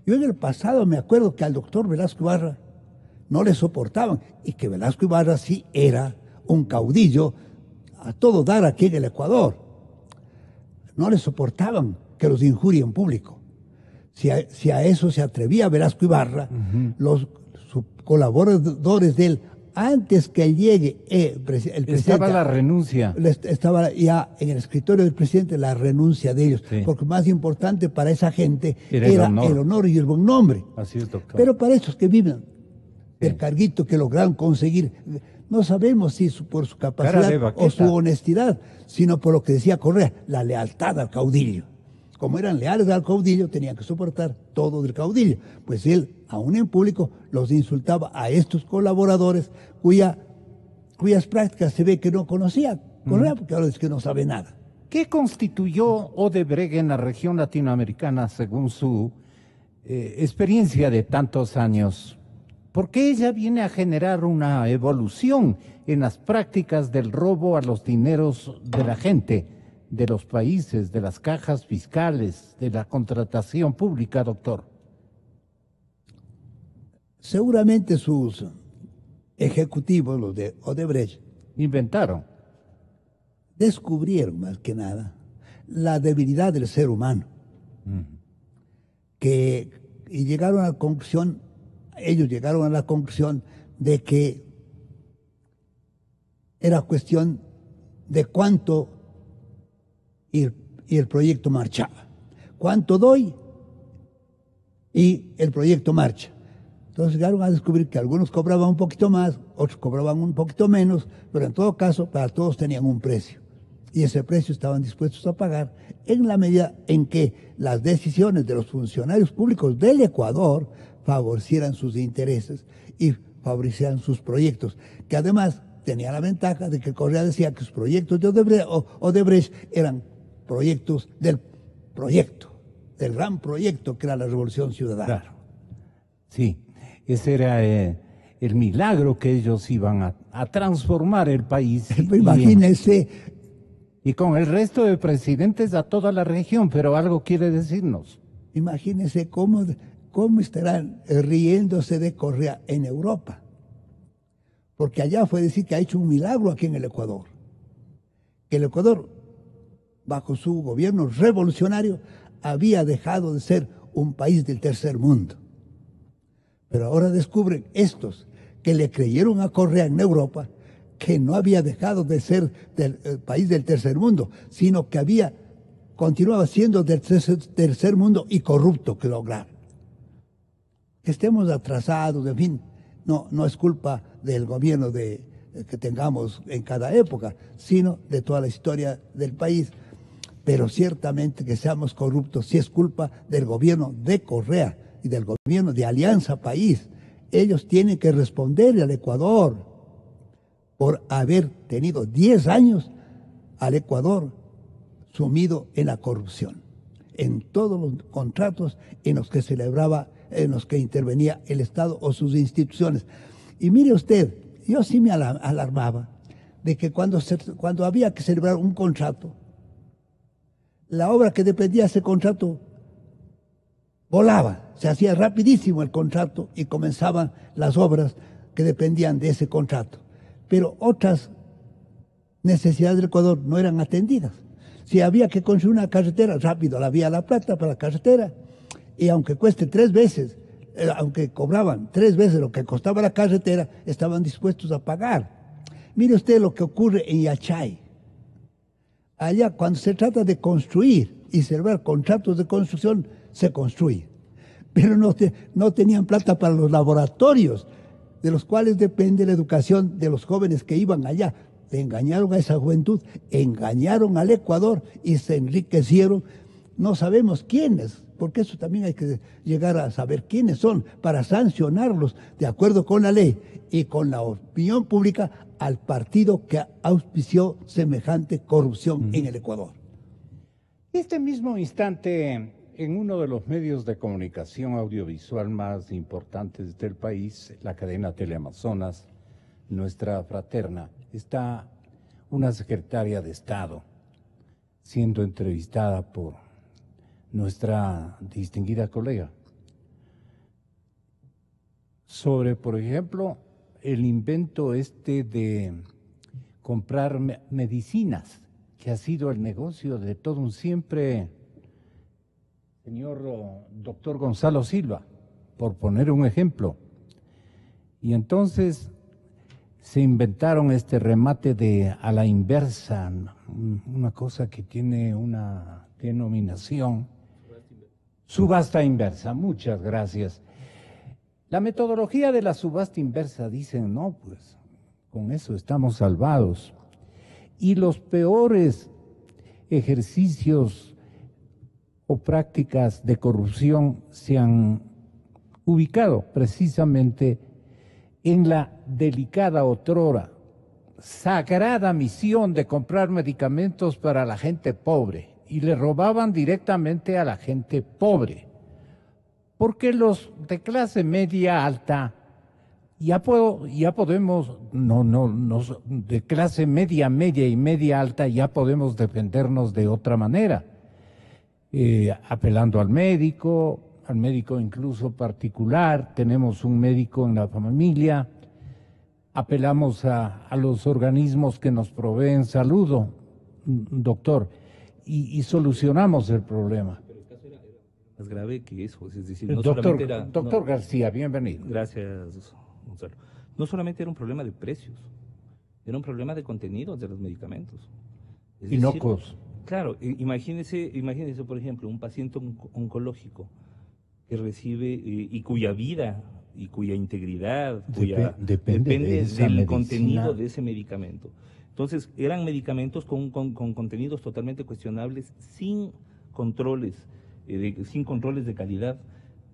S6: Yo en el pasado me acuerdo que al doctor Velasco Ibarra no le soportaban, y que Velasco Ibarra sí era un caudillo a todo dar aquí en el Ecuador. No le soportaban que los injurie en público. Si a eso se atrevía Velasco Ibarra, sus colaboradores de él, antes que llegue el presidente...
S5: Estaba la renuncia.
S6: Estaba ya en el escritorio del presidente la renuncia de ellos,
S5: sí.
S6: Porque más importante para esa gente era
S5: el
S6: honor y el buen nombre.
S5: Así es, doctor.
S6: Pero para esos que viven el
S5: Sí.
S6: carguito que lograron conseguir, no sabemos si por su capacidad o su honestidad, sino por lo que decía Correa, la lealtad al caudillo. Como eran leales al caudillo, tenían que soportar todo del caudillo. Pues él, aún en público, los insultaba a estos colaboradores cuyas prácticas se ve que no conocía Correa, porque ahora es que no sabe nada.
S5: ¿Qué constituyó Odebrecht en la región latinoamericana según su experiencia de tantos años? Porque ella viene a generar una evolución en las prácticas del robo a los dineros de la gente, de los países, de las cajas fiscales, de la contratación pública, doctor.
S6: Seguramente sus ejecutivos, los de Odebrecht,
S5: Inventaron.
S6: descubrieron más que nada la debilidad del ser humano. Y llegaron a la conclusión, ellos llegaron a la conclusión de que era cuestión de cuánto y el proyecto marchaba. ¿Cuánto doy? Y el proyecto marcha. Entonces llegaron a descubrir que algunos cobraban un poquito más, otros cobraban un poquito menos, pero en todo caso para todos tenían un precio. Y ese precio estaban dispuestos a pagar en la medida en que las decisiones de los funcionarios públicos del Ecuador favorecieran sus intereses y favorecieran sus proyectos, que además tenía la ventaja de que Correa decía que sus proyectos de Odebrecht eran proyectos del gran proyecto que era la Revolución Ciudadana.
S5: Claro. Sí, ese era el milagro que ellos iban a transformar el país.
S6: Imagínense.
S5: Y con el resto de presidentes a toda la región, pero algo quiere decirnos.
S6: Imagínense cómo estarán riéndose de Correa en Europa. Porque allá fue decir que ha hecho un milagro aquí en el Ecuador. Que el Ecuador, bajo su gobierno revolucionario, había dejado de ser un país del tercer mundo. Pero ahora descubren estos que le creyeron a Correa en Europa que no había dejado de ser del país del tercer mundo, sino que continuaba siendo del tercer mundo y corrupto que lograron. Que estemos atrasados, en fin, no es culpa del gobierno que tengamos en cada época, sino de toda la historia del país. Pero ciertamente que seamos corruptos sí es culpa del gobierno de Correa y del gobierno de Alianza País. Ellos tienen que responder al Ecuador por haber tenido 10 años al Ecuador sumido en la corrupción, en todos los contratos en los que intervenía el Estado o sus instituciones. Y mire usted, yo sí me alarmaba de que cuando había que celebrar un contrato, la obra que dependía de ese contrato volaba, se hacía rapidísimo el contrato y comenzaban las obras que dependían de ese contrato. Pero otras necesidades del Ecuador no eran atendidas. Si había que construir una carretera, rápido, la vía La Plata para la carretera, y aunque cueste 3 veces, aunque cobraban 3 veces lo que costaba la carretera, estaban dispuestos a pagar. Mire usted lo que ocurre en Yachay. Allá, cuando se trata de construir y celebrar contratos de construcción, se construye. Pero no tenían plata para los laboratorios, de los cuales depende la educación de los jóvenes que iban allá. Engañaron a esa juventud, engañaron al Ecuador y se enriquecieron. No sabemos quiénes, porque eso también hay que llegar a saber quiénes son para sancionarlos de acuerdo con la ley y con la opinión pública al partido que auspició semejante corrupción en el Ecuador.
S5: Este mismo instante, en uno de los medios de comunicación audiovisual más importantes del país, la cadena Teleamazonas, nuestra fraterna, está una secretaria de Estado siendo entrevistada por nuestra distinguida colega sobre, por ejemplo, el invento de comprar medicinas, que ha sido el negocio de todo un siempre, señor doctor Gonzalo Silva, por poner un ejemplo. Y entonces se inventaron este remate a la inversa, una cosa que tiene una denominación, subasta inversa. Muchas gracias. La metodología de la subasta inversa, dicen, no, pues con eso estamos salvados. Y los peores ejercicios o prácticas de corrupción se han ubicado precisamente en la delicada otrora, sagrada misión de comprar medicamentos para la gente pobre, y le robaban directamente a la gente pobre, porque los de clase media alta ya podemos, de clase media y media alta ya podemos defendernos de otra manera, apelando al médico incluso particular, tenemos un médico en la familia, apelamos a los organismos que nos proveen salud, doctor, y solucionamos el problema.
S7: Pero el caso era más grave que eso, es decir,
S5: Doctor García, bienvenido.
S7: Gracias, Gonzalo. No solamente era un problema de precios, era un problema de contenidos de los medicamentos.
S5: Inocuos.
S7: Claro, imagínese, por ejemplo, un paciente oncológico que recibe y cuya vida y cuya integridad depende del contenido de ese medicamento. Entonces, eran medicamentos con contenidos totalmente cuestionables, sin controles de calidad,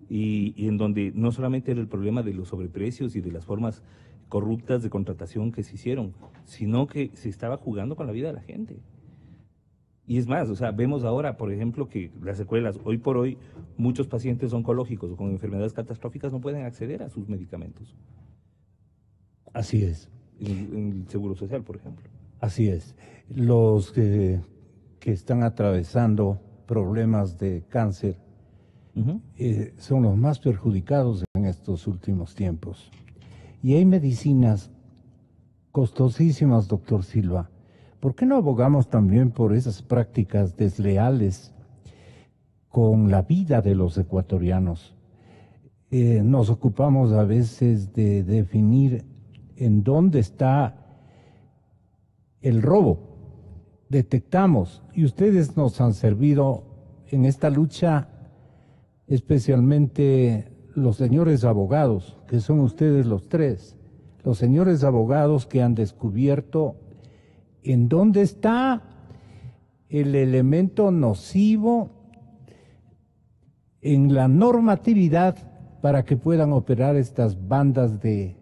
S7: y en donde no solamente era el problema de los sobreprecios y de las formas corruptas de contratación que se hicieron, sino que se estaba jugando con la vida de la gente. Y es más, o sea, vemos ahora, por ejemplo, que las secuelas, hoy por hoy, muchos pacientes oncológicos o con enfermedades catastróficas no pueden acceder a sus medicamentos.
S5: Así es.
S7: En el Seguro Social, por ejemplo.
S5: Así es. Los que están atravesando problemas de cáncer son los más perjudicados en estos últimos tiempos. Y hay medicinas costosísimas, doctor Silva. ¿Por qué no abogamos también por esas prácticas desleales con la vida de los ecuatorianos? Nos ocupamos a veces de definir en dónde está el robo. Detectamos, y ustedes nos han servido en esta lucha, especialmente los señores abogados, que son ustedes los tres, los señores abogados que han descubierto en dónde está el elemento nocivo en la normatividad para que puedan operar estas bandas de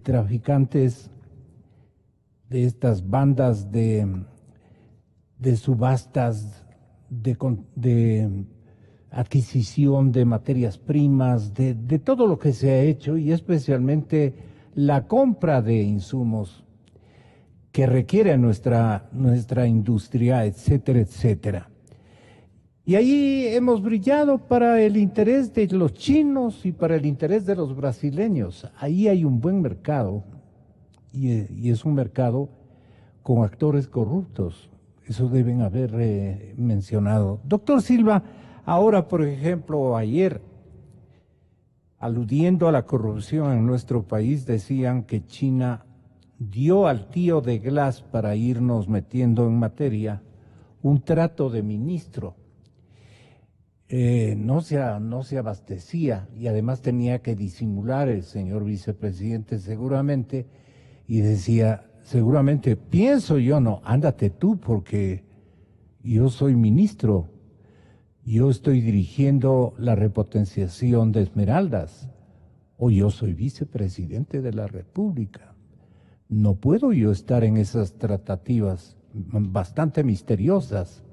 S5: traficantes, de estas bandas de subastas, de adquisición de materias primas, de todo lo que se ha hecho, y especialmente la compra de insumos que requiere nuestra industria, etcétera, etcétera. Y ahí hemos brillado para el interés de los chinos y para el interés de los brasileños. Ahí hay un buen mercado, y es un mercado con actores corruptos. Eso deben haber mencionado. Doctor Silva, ahora, por ejemplo, ayer, aludiendo a la corrupción en nuestro país, decían que China dio al tío de Glass, para irnos metiendo en materia, un trato de ministro. No se abastecía, y además tenía que disimular el señor vicepresidente seguramente, y decía, seguramente, pienso yo, no, ándate tú, porque yo soy ministro, yo estoy dirigiendo la repotenciación de Esmeraldas, o yo soy vicepresidente de la República. No puedo yo estar en esas tratativas bastante misteriosas.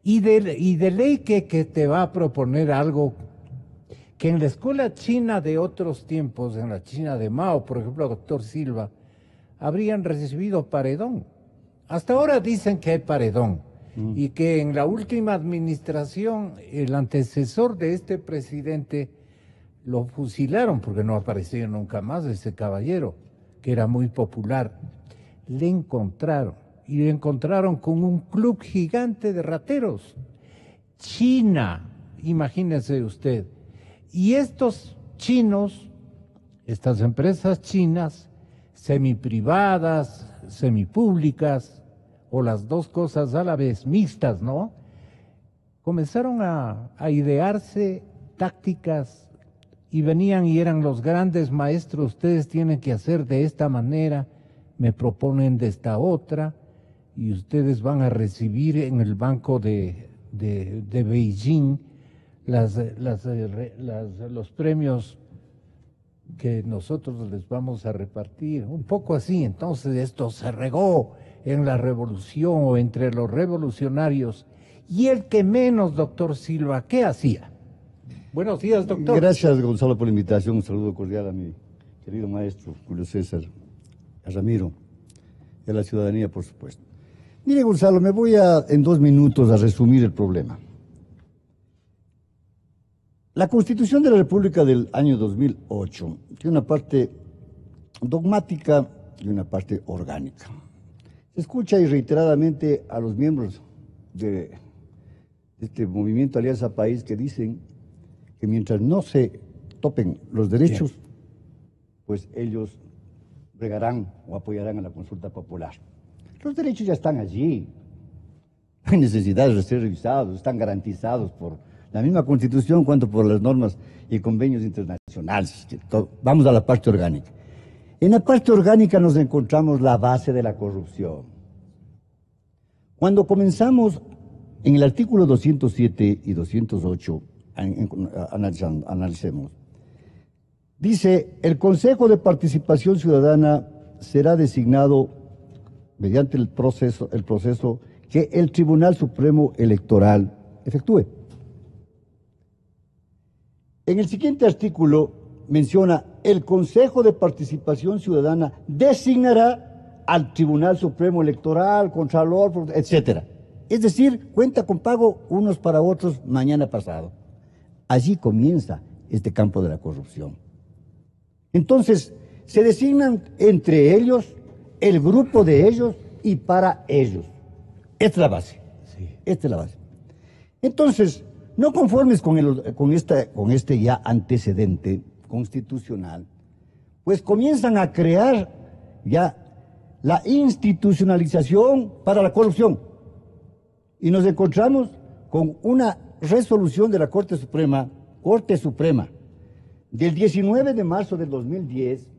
S5: Y de ley que te va a proponer algo que en la escuela china de otros tiempos, en la China de Mao, por ejemplo, doctor Silva, habrían recibido paredón. Hasta ahora dicen que hay paredón y que en la última administración el antecesor de este presidente lo fusilaron porque no apareció nunca más ese caballero, que era muy popular. Le encontraron. Y lo encontraron con un club gigante de rateros. China, imagínese usted. Y estos chinos, estas empresas chinas, semiprivadas, semipúblicas, o las dos cosas a la vez, mixtas, ¿no? Comenzaron a idearse tácticas y venían y eran los grandes maestros. Ustedes tienen que hacer de esta manera, me proponen de esta otra, y ustedes van a recibir en el banco de Beijing los premios que nosotros les vamos a repartir. Un poco así. Entonces esto se regó en la revolución o entre los revolucionarios. Y el que menos, doctor Silva, ¿qué hacía? Buenos días, doctor.
S8: Gracias, Gonzalo, por la invitación. Un saludo cordial a mi querido maestro Julio César, a Ramiro y a la ciudadanía, por supuesto. Mire, Gonzalo, me voy en 2 minutos a resumir el problema. La Constitución de la República del año 2008 tiene una parte dogmática y una parte orgánica. Se escucha y reiteradamente a los miembros de este movimiento Alianza País que dicen que mientras no se topen los derechos, pues ellos regarán o apoyarán a la consulta popular. Los derechos ya están allí, no hay necesidad de ser revisados, están garantizados por la misma Constitución cuanto por las normas y convenios internacionales. Vamos a la parte orgánica. En la parte orgánica nos encontramos la base de la corrupción. Cuando comenzamos en el artículo 207 y 208, analicemos, dice, el Consejo de Participación Ciudadana será designado mediante el proceso que el Tribunal Supremo Electoral efectúe. En el siguiente artículo menciona, el Consejo de Participación Ciudadana designará al Tribunal Supremo Electoral, Contralor, etcétera. Es decir, cuenta con pago unos para otros mañana pasado. Allí comienza este campo de la corrupción. Entonces, se designan entre ellos, el grupo de ellos y para ellos. Esta es la base. Sí. Esta es la base. Entonces, no conformes con este ya antecedente constitucional, pues comienzan a crear ya la institucionalización para la corrupción. Y nos encontramos con una resolución de la Corte Suprema, del 19 de marzo del 2010,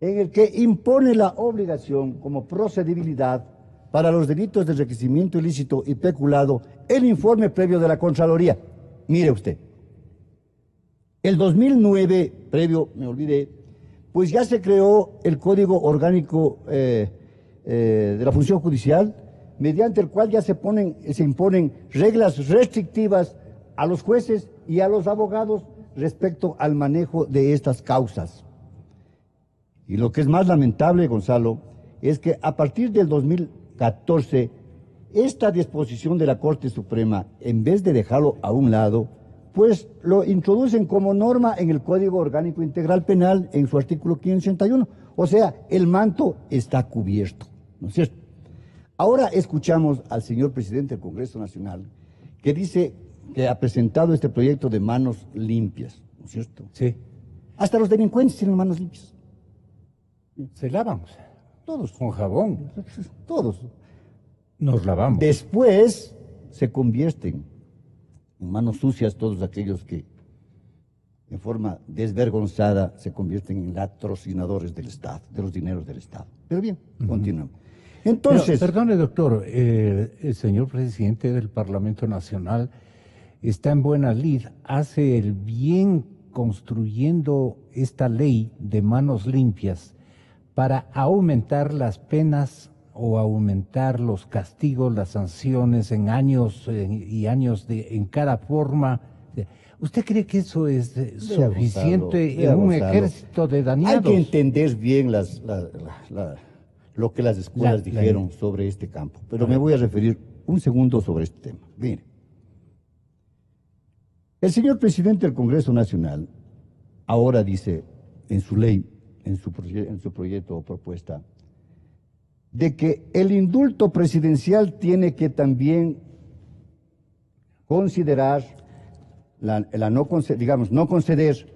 S8: en el que impone la obligación como procedibilidad para los delitos de enriquecimiento ilícito y peculado el informe previo de la Contraloría. Mire usted, el 2009, pues ya se creó el Código Orgánico de la Función Judicial, mediante el cual ya se imponen reglas restrictivas a los jueces y a los abogados respecto al manejo de estas causas. Y lo que es más lamentable, Gonzalo, es que a partir del 2014, esta disposición de la Corte Suprema, en vez de dejarlo a un lado, pues lo introducen como norma en el Código Orgánico Integral Penal en su artículo 581. O sea, el manto está cubierto, ¿no es cierto? Ahora escuchamos al señor presidente del Congreso Nacional que dice que ha presentado este proyecto de manos limpias, ¿no es cierto?
S5: Sí.
S8: Hasta los delincuentes tienen manos limpias.
S5: Se lavan.
S8: Todos.
S5: Con jabón.
S8: Todos.
S5: Nos lavamos.
S8: Después se convierten en manos sucias todos aquellos que en forma desvergonzada se convierten en latrocinadores del Estado, de los dineros del Estado. Pero bien, continuamos. Entonces...
S5: Pero, perdone, doctor, el señor presidente del Parlamento Nacional está en buena lid, hace el bien construyendo esta ley de manos limpias para aumentar las penas o aumentar los castigos, las sanciones en años en cada forma. ¿Usted cree que eso es suficiente en un ejército de dañados?
S8: Hay que entender bien lo que las escuelas dijeron sobre este campo, pero me voy a referir un segundo sobre este tema. Mire, el señor presidente del Congreso Nacional ahora dice en su ley, en su proyecto o propuesta, de que el indulto presidencial tiene que también considerar no conceder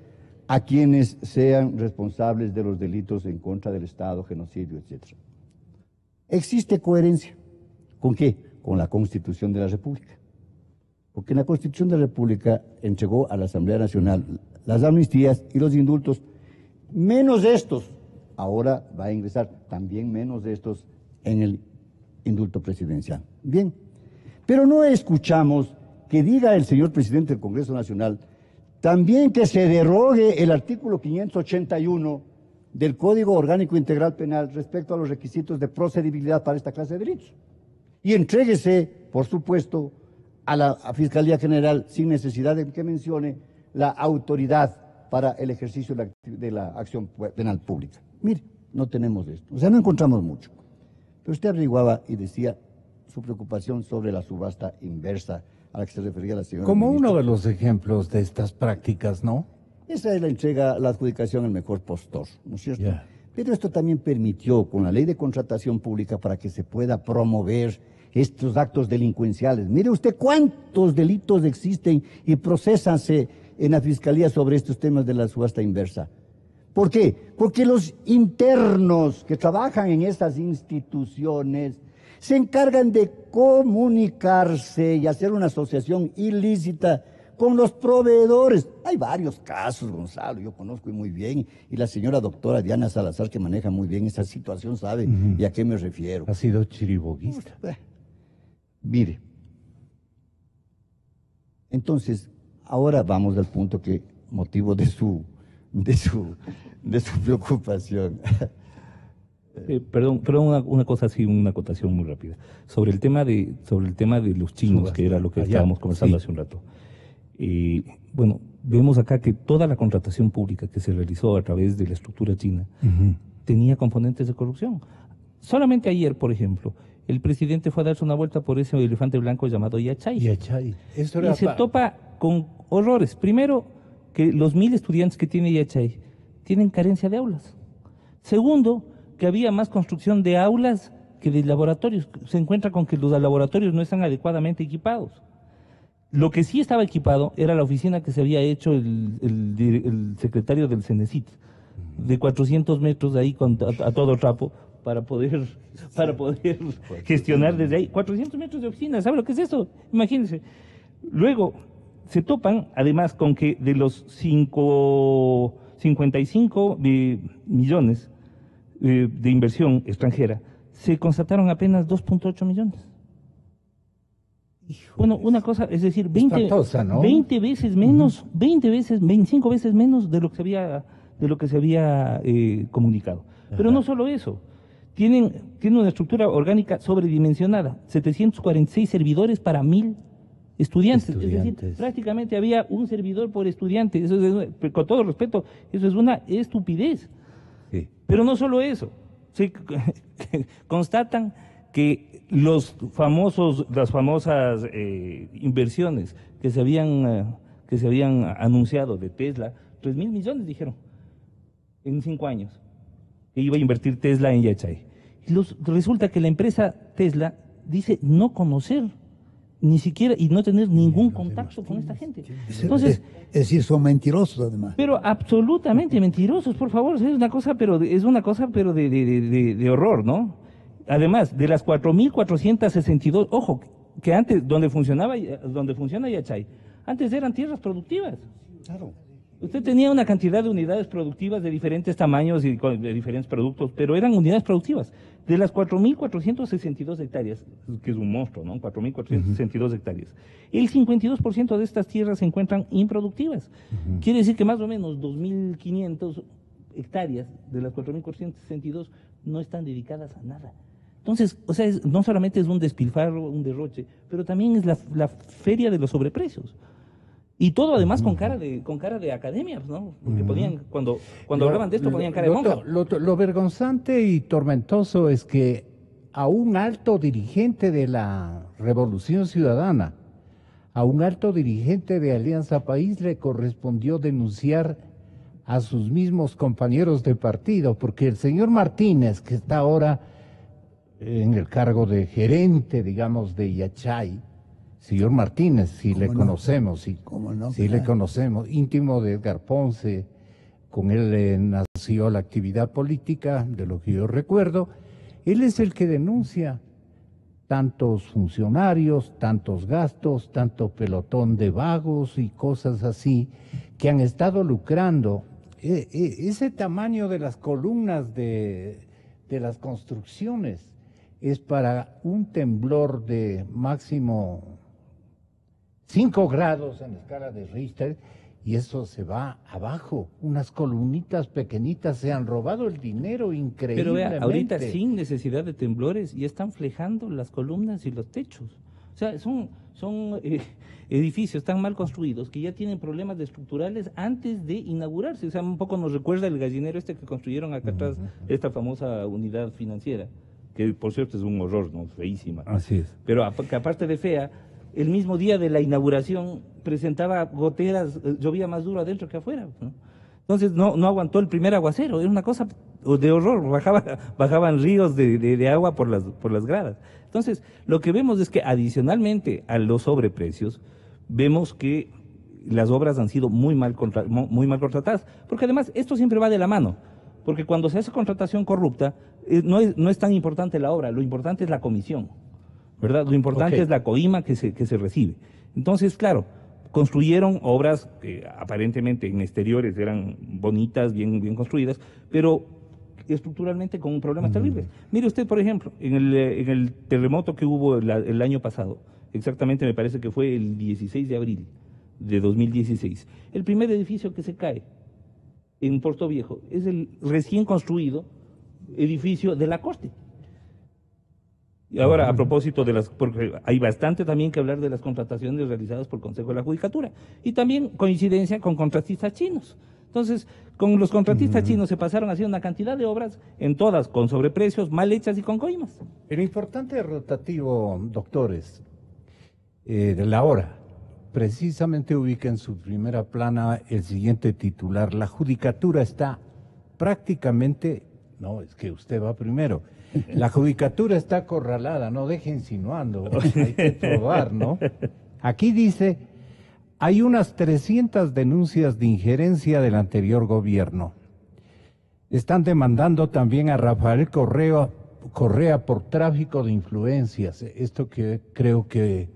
S8: a quienes sean responsables de los delitos en contra del Estado, genocidio, etc. ¿Existe coherencia? ¿Con qué? Con la Constitución de la República. Porque en la Constitución de la República entregó a la Asamblea Nacional las amnistías y los indultos, menos estos. Ahora va a ingresar también menos de estos en el indulto presidencial. Bien, pero no escuchamos que diga el señor presidente del Congreso Nacional también que se derogue el artículo 581 del Código Orgánico Integral Penal respecto a los requisitos de procedibilidad para esta clase de delitos. Y entréguese, por supuesto, a la Fiscalía General sin necesidad de que mencione la autoridad para el ejercicio de la acción penal pública. Mire, no tenemos esto, o sea, no encontramos mucho. Pero usted averiguaba y decía su preocupación sobre la subasta inversa a la que se refería la señora
S5: Como
S8: ministra.
S5: uno de los ejemplos de estas prácticas, ¿no?
S8: Esa es la entrega, la adjudicación al mejor postor, ¿no es cierto? Pero esto también permitió, con la ley de contratación pública, para que se pueda promover estos actos delincuenciales. Mire usted cuántos delitos existen y procesanse en la Fiscalía sobre estos temas de la subasta inversa. ¿Por qué? Porque los internos que trabajan en estas instituciones se encargan de comunicarse y hacer una asociación ilícita con los proveedores. Hay varios casos, Gonzalo, yo conozco muy bien, y la señora doctora Diana Salazar, que maneja muy bien esa situación, sabe y a qué me refiero.
S5: Ha sido chiriboguista.
S8: Mire, entonces, ahora vamos al punto que motivo de su preocupación.
S7: Perdón, una cosa así, una acotación muy rápida. Sobre el tema de los chinos, que era lo que estábamos conversando hace un rato. Bueno, vemos acá que toda la contratación pública que se realizó a través de la estructura china tenía componentes de corrupción. Solamente ayer, por ejemplo, el presidente fue a darse una vuelta por ese elefante blanco llamado Yachay. Y se topa con horrores. Primero, que los 1000 estudiantes que tiene Yachay tienen carencia de aulas. Segundo, que había más construcción de aulas que de laboratorios. Se encuentra con que los laboratorios no están adecuadamente equipados. Lo que sí estaba equipado era la oficina que se había hecho el secretario del CENESIT, de 400 metros de ahí a todo trapo, para poder gestionar desde ahí. 400 metros de oficina, ¿sabe lo que es eso? Imagínense. Luego se topan, además, con que de los 55 millones de inversión extranjera, se constataron apenas 2.8 millones. Bueno, una cosa, es decir, 20 veces menos, 25 veces menos de lo que se había comunicado. Pero no solo eso, tienen una estructura orgánica sobredimensionada, 746 servidores para 1000 estudiantes. Es decir, prácticamente había un servidor por estudiante. Eso es, con todo respeto, eso es una estupidez. Sí. Pero no solo eso, constatan que las famosas inversiones que se habían anunciado de Tesla, 3.000 millones dijeron en 5 años que iba a invertir Tesla en Yachay. Y resulta que la empresa Tesla dice no conocer ni siquiera y no tener ningún contacto con esta gente. Entonces,
S6: es decir, son mentirosos además.
S7: Pero absolutamente mentirosos, por favor, es una cosa pero de horror, ¿no? Además, de las 4.462, ojo, que antes, donde funciona Yachay, antes eran tierras productivas.
S8: Claro.
S7: Usted tenía una cantidad de unidades productivas de diferentes tamaños y de diferentes productos, pero eran unidades productivas. De las 4.462 hectáreas, que es un monstruo, ¿no? 4.462 hectáreas. El 52% de estas tierras se encuentran improductivas. Quiere decir que más o menos 2.500 hectáreas de las 4.462 no están dedicadas a nada. Entonces, o sea, no solamente es un despilfarro, un derroche, pero también es la feria de los sobreprecios. Y todo además con cara de academia, ¿no? Porque ponían, cuando hablaban de esto ponían cara de monja.
S5: Lo vergonzante y tormentoso es que a un alto dirigente de la Revolución Ciudadana, a un alto dirigente de Alianza País le correspondió denunciar a sus mismos compañeros de partido, porque el señor Martínez, que está ahora en el cargo de gerente, digamos, de Yachay, señor Martínez, si le conocemos, sí le conocemos, íntimo de Edgar Ponce, con él nació la actividad política, de lo que yo recuerdo, él es el que denuncia tantos funcionarios, tantos gastos, tanto pelotón de vagos y cosas así, que han estado lucrando. Ese tamaño de las columnas de las construcciones es para un temblor de máximo 5 grados en la escala de Richter, y eso se va abajo. Unas columnitas pequeñitas se han robado el dinero increíblemente.
S7: Pero vea, ahorita sin necesidad de temblores ya están flejando las columnas y los techos. O sea, son edificios tan mal construidos que ya tienen problemas estructurales antes de inaugurarse. O sea, un poco nos recuerda el gallinero este que construyeron acá atrás, esta famosa unidad financiera, que por cierto es un horror, ¿no? Feísima.
S5: Así es.
S7: Pero que aparte de fea, el mismo día de la inauguración presentaba goteras, llovía más duro adentro que afuera, ¿no? Entonces no aguantó el primer aguacero, era una cosa de horror, bajaban ríos de agua por las gradas. Entonces, lo que vemos es que adicionalmente a los sobreprecios, vemos que las obras han sido muy mal contratadas, porque además esto siempre va de la mano, porque cuando se hace contratación corrupta, no es tan importante la obra, lo importante es la comisión, ¿verdad? Lo importante es la coima que se recibe. Entonces, claro, construyeron obras que aparentemente en exteriores eran bonitas, bien construidas, pero estructuralmente con problemas terribles. Mire usted, por ejemplo, en el terremoto que hubo el año pasado, exactamente me parece que fue el 16 de abril de 2016, el primer edificio que se cae en Puerto Viejo es el recién construido edificio de la Corte. Y ahora, a propósito porque hay bastante también que hablar de las contrataciones realizadas por el Consejo de la Judicatura, y también coincidencia con contratistas chinos. Entonces, con los contratistas chinos se pasaron haciendo una cantidad de obras, en todas con sobreprecios, mal hechas y con coimas.
S5: El importante rotativo, doctores, de la hora, precisamente ubica en su primera plana el siguiente titular: la Judicatura está prácticamente, no, es que usted va primero, la Judicatura está acorralada, no deje insinuando, hay que probar, ¿no? Aquí dice: hay unas 300 denuncias de injerencia del anterior gobierno. Están demandando también a Rafael Correa por tráfico de influencias. Esto que creo que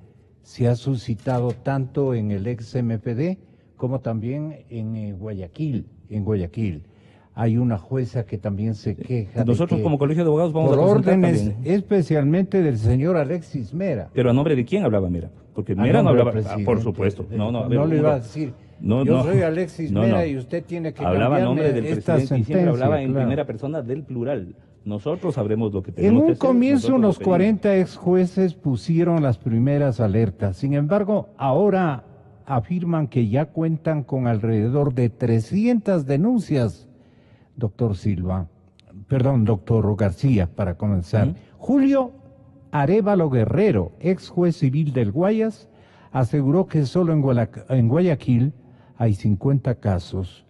S5: se ha suscitado tanto en el ex MPD como también en Guayaquil. Hay una jueza que también se queja.
S7: Nosotros como Colegio de Abogados vamos a
S5: presentar órdenes
S7: también,
S5: especialmente del señor Alexis Mera.
S7: ¿Pero a nombre de quién hablaba Mera? Porque Mera no hablaba, por supuesto.
S5: No le iba a decir, yo soy Alexis Mera y usted tiene que
S7: hablaba a nombre del
S5: esta
S7: presidente y siempre hablaba en primera persona del plural. Nosotros sabremos lo que tenemos que hacer.
S5: En un comienzo los 40 ex jueces pusieron las primeras alertas. Sin embargo, ahora afirman que ya cuentan con alrededor de 300 denuncias. Doctor García, para comenzar. Julio Arévalo Guerrero, ex juez civil del Guayas, aseguró que solo en Guayaquil hay 50 casos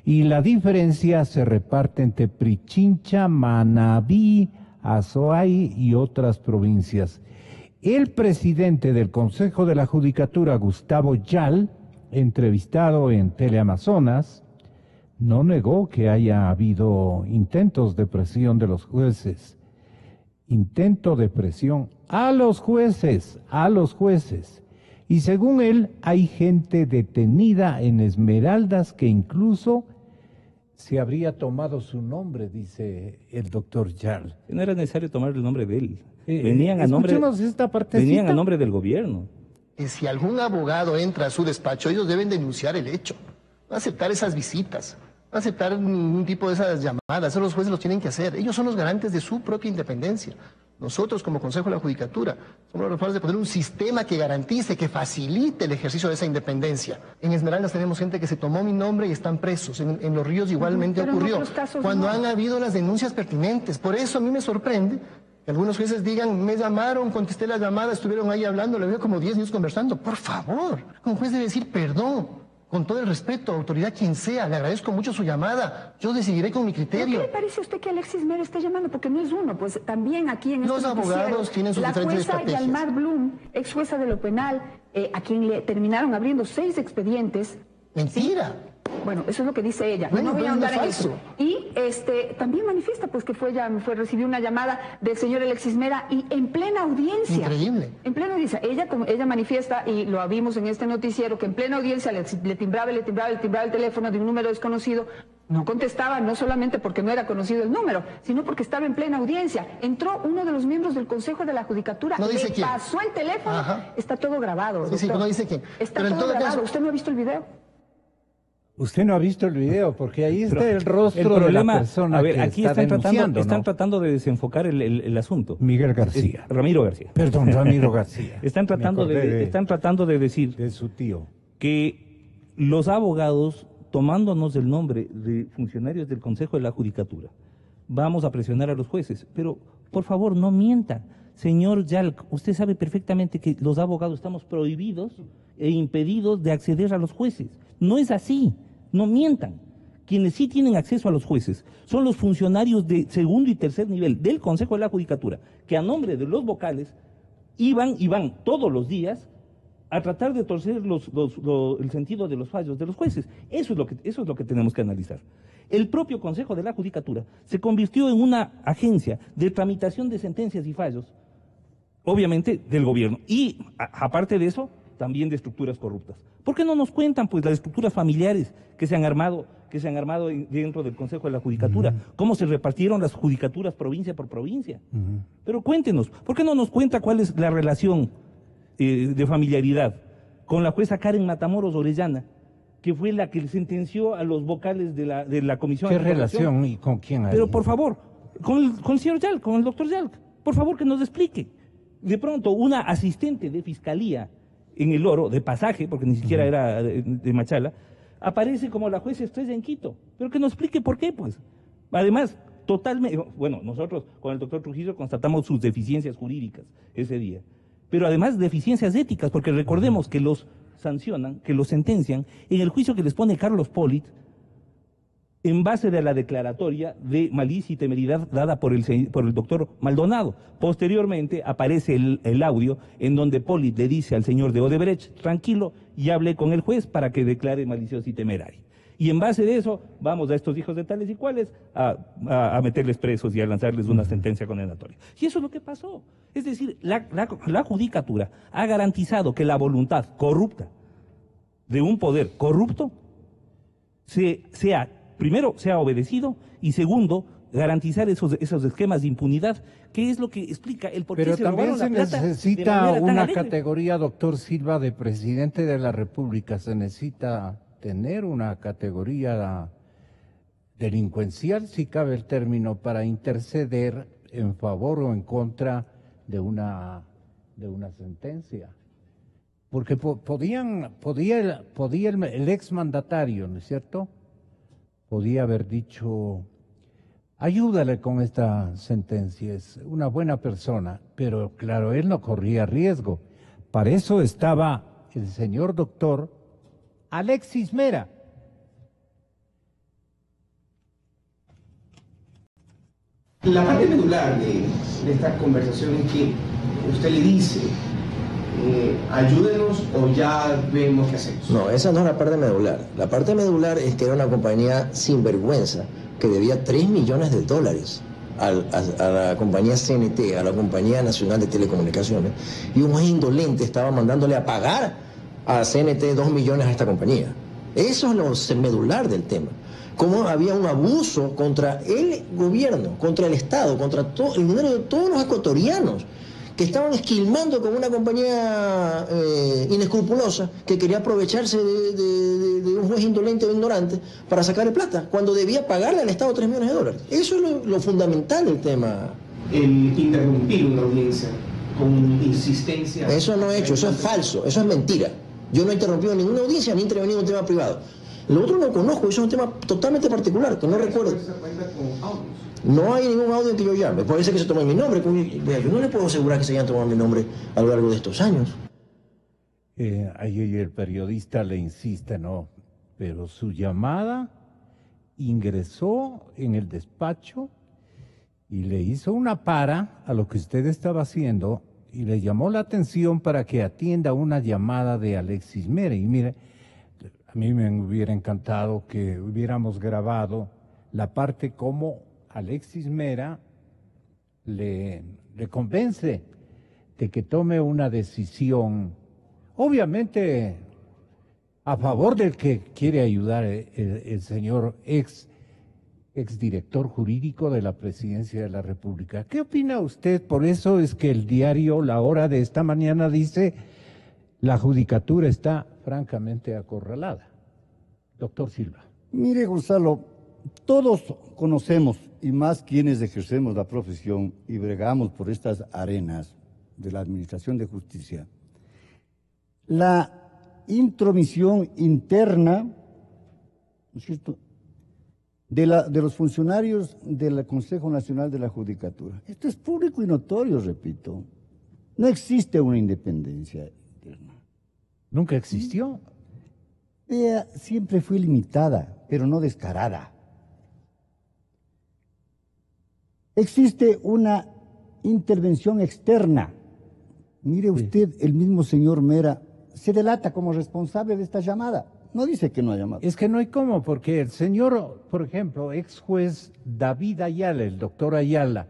S5: y la diferencia se reparte entre Pichincha, Manabí, Azoay y otras provincias. El presidente del Consejo de la Judicatura, Gustavo Yal, entrevistado en Teleamazonas, no negó que haya habido intentos de presión de los jueces. Intento de presión a los jueces. Y según él, hay gente detenida en Esmeraldas que incluso se habría tomado su nombre, dice el doctor Yal.
S7: No era necesario tomar el nombre de él. Venían a nombre del gobierno.
S9: Y si algún abogado entra a su despacho, ellos deben denunciar el hecho. No aceptar esas visitas, no aceptar ningún tipo de esas llamadas. Eso los jueces los tienen que hacer. Ellos son los garantes de su propia independencia. Nosotros, como Consejo de la Judicatura, somos los responsables de poner un sistema que garantice, que facilite el ejercicio de esa independencia. En Esmeraldas tenemos gente que se tomó mi nombre y están presos. En Los Ríos igualmente ocurrió. Cuando han habido las denuncias pertinentes. Por eso a mí me sorprende que algunos jueces digan, me llamaron, contesté la llamada, estuvieron ahí hablando, le veo como 10 minutos conversando. Por favor, un juez debe decir perdón. Con todo el respeto, autoridad quien sea, le agradezco mucho su llamada. Yo decidiré con mi criterio.
S10: ¿Qué le parece a usted que Alexis Mera esté llamando? Porque no es uno, pues también aquí en
S9: los abogados tienen sus diferentes estrategias.
S10: La jueza Yalmar Blum, ex jueza de lo penal, a quien le terminaron abriendo 6 expedientes.
S9: Mentira.
S10: Bueno, eso es lo que dice ella.
S9: Bueno,
S10: no voy a
S9: pero
S10: ahondar
S9: no
S10: en
S9: es
S10: eso.
S9: falso.
S10: Y también manifiesta pues que recibió una llamada del señor Alexis Mera y en plena audiencia.
S9: Increíble.
S10: En plena audiencia. Ella manifiesta, y lo vimos en este noticiero, que en plena audiencia le timbraba el teléfono de un número desconocido. No contestaba, no solamente porque no era conocido el número, sino porque estaba en plena audiencia. Entró uno de los miembros del Consejo de la Judicatura,
S9: no dice
S10: le
S9: quién.
S10: pasó el teléfono.
S9: Ajá.
S10: Está todo grabado.
S9: Sí, no dice quién.
S10: Está
S9: pero
S10: todo grabado. ¿Usted no ha visto el video?
S5: Usted no ha visto el video, porque ahí está el rostro
S7: el problema,
S5: de la persona que
S7: aquí
S5: está denunciando,
S7: están tratando de desenfocar el asunto.
S5: Miguel García.
S7: Ramiro García.
S5: Perdón, Ramiro García.
S7: Están tratando de decir
S5: de su tío
S7: que los abogados, tomándonos el nombre de funcionarios del Consejo de la Judicatura, vamos a presionar a los jueces. Pero, por favor, no mienta. Señor Yalc, usted sabe perfectamente que los abogados estamos prohibidos e impedidos de acceder a los jueces. No es así. No mientan. Quienes sí tienen acceso a los jueces son los funcionarios de segundo y tercer nivel del Consejo de la Judicatura, que a nombre de los vocales iban todos los días a tratar de torcer el sentido de los fallos de los jueces. Eso es lo que tenemos que analizar. El propio Consejo de la Judicatura se convirtió en una agencia de tramitación de sentencias y fallos, obviamente del gobierno, y aparte de eso, también de estructuras corruptas. ¿Por qué no nos cuentan pues las estructuras familiares que se han armado dentro del Consejo de la Judicatura? ¿Cómo se repartieron las judicaturas provincia por provincia? Pero cuéntenos, ¿por qué no nos cuenta cuál es la relación de familiaridad con la jueza Karen Matamoros Orellana, que fue la que sentenció a los vocales de la Comisión?
S5: ¿Qué relación y con quién hay?
S7: Pero por favor, con el señor Yalc, con el doctor Yalc, por favor que nos explique. De pronto, una asistente de fiscalía en El Oro, de pasaje, porque ni siquiera era de Machala, aparece como la jueza estrella en Quito. Pero que nos explique por qué, pues. Además, totalmente, bueno, nosotros con el doctor Trujillo constatamos sus deficiencias jurídicas ese día, pero además deficiencias éticas, porque recordemos que los sancionan, que los sentencian en el juicio que les pone Carlos Polit, en base de la declaratoria de malicia y temeridad dada por el doctor Maldonado. Posteriormente aparece el audio en donde Polit le dice al señor de Odebrecht, tranquilo, y hablé con el juez para que declare malicioso y temerario. Y en base de eso, vamos a estos hijos de tales y cuales a meterles presos y a lanzarles una sentencia condenatoria. Y eso es lo que pasó. Es decir, la Judicatura ha garantizado que la voluntad corrupta de un poder corrupto primero, sea obedecido, y segundo, garantizar esos esquemas de impunidad, que es lo que explica el por qué se robaron la plata.
S5: Pero también se necesita una categoría, doctor Silva, de presidente de la República. Se necesita tener una categoría delincuencial, si cabe el término, para interceder en favor o en contra de una sentencia. Porque podía el exmandatario, ¿no es cierto?, podía haber dicho, ayúdale con esta sentencia, es una buena persona, pero claro, él no corría riesgo. Para eso estaba el señor doctor Alexis Mera.
S11: La parte medular de esta conversación es que usted le dice, ayúdenos o ya vemos qué hacemos.
S12: No, esa no es la parte medular. La parte medular es que era una compañía sinvergüenza que debía $3 millones a la compañía CNT, a la Compañía Nacional de Telecomunicaciones, y un juez indolente estaba mandándole a pagar a CNT 2 millones a esta compañía. Eso es lo medular del tema. Cómo había un abuso contra el gobierno, contra el Estado, contra el dinero de todos los ecuatorianos, que estaban esquilmando con una compañía inescrupulosa que quería aprovecharse de un juez indolente o ignorante para sacarle plata, cuando debía pagarle al Estado $3 millones. Eso es lo fundamental del tema
S11: el interrumpir una audiencia con insistencia.
S12: Eso no he hecho, eso es falso, eso es mentira. Yo no he interrumpido ninguna audiencia ni he intervenido en un tema privado. Lo otro no conozco, eso es un tema totalmente particular, que no recuerdo. No hay ningún audio en que yo llame. Puede ser que se tome mi nombre. Yo no le puedo asegurar que se hayan tomado mi nombre a lo largo de estos años.
S5: Ahí el periodista le insiste, no, pero su llamada ingresó en el despacho y le hizo una para a lo que usted estaba haciendo y le llamó la atención para que atienda una llamada de Alexis Mera. Y mire, a mí me hubiera encantado que hubiéramos grabado la parte como Alexis Mera le convence de que tome una decisión, obviamente a favor del que quiere ayudar el señor exdirector jurídico de la Presidencia de la República. ¿Qué opina usted? Por eso es que el diario La Hora de esta mañana dice: la judicatura está francamente acorralada. Doctor Silva.
S8: Mire, Gonzalo, todos conocemos, y más quienes ejercemos la profesión y bregamos por estas arenas de la Administración de Justicia, la intromisión interna, ¿no es cierto?, de los funcionarios del Consejo Nacional de la Judicatura. Esto es público y notorio, repito. No existe una independencia interna.
S5: ¿Nunca existió?
S8: Siempre fue limitada, pero no descarada. Existe una intervención externa. Mire usted, el mismo señor Mera se delata como responsable de esta llamada. No dice que no ha llamado.
S5: Es que no hay cómo, porque el señor, por ejemplo, ex juez David Ayala, el doctor Ayala,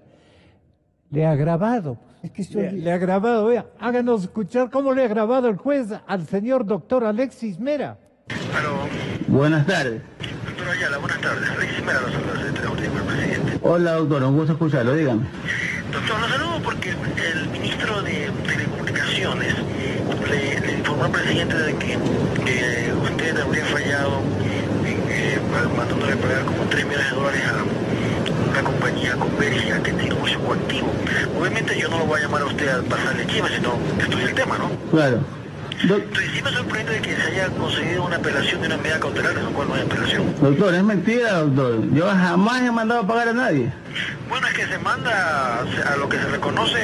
S5: le ha grabado. Es que le ha grabado, vea, háganos escuchar cómo le ha grabado el juez al señor doctor Alexis Mera.
S13: Aló.
S14: Buenas tardes.
S13: Doctor Ayala, buenas tardes. Alexis Mera, los saludos del Tribunal del Presidente.
S14: Hola, doctor, un gusto escucharlo, dígame.
S13: Doctor, lo saludo porque el ministro de Telecomunicaciones le informó al presidente de que usted habría fallado mandándole pagar como $3 millones a una compañía Convergia que tiene un negocio coactivo. Obviamente yo no lo voy a llamar a usted a pasarle chisme, sino que estudia el tema, ¿no?
S14: Claro.
S13: Entonces sí me sorprende de que se haya conseguido una apelación de una medida cautelar, en la cual no hay apelación.
S14: Doctor, es mentira, doctor. Yo jamás he mandado a pagar a nadie.
S13: Bueno, es que se manda, a lo que se reconoce,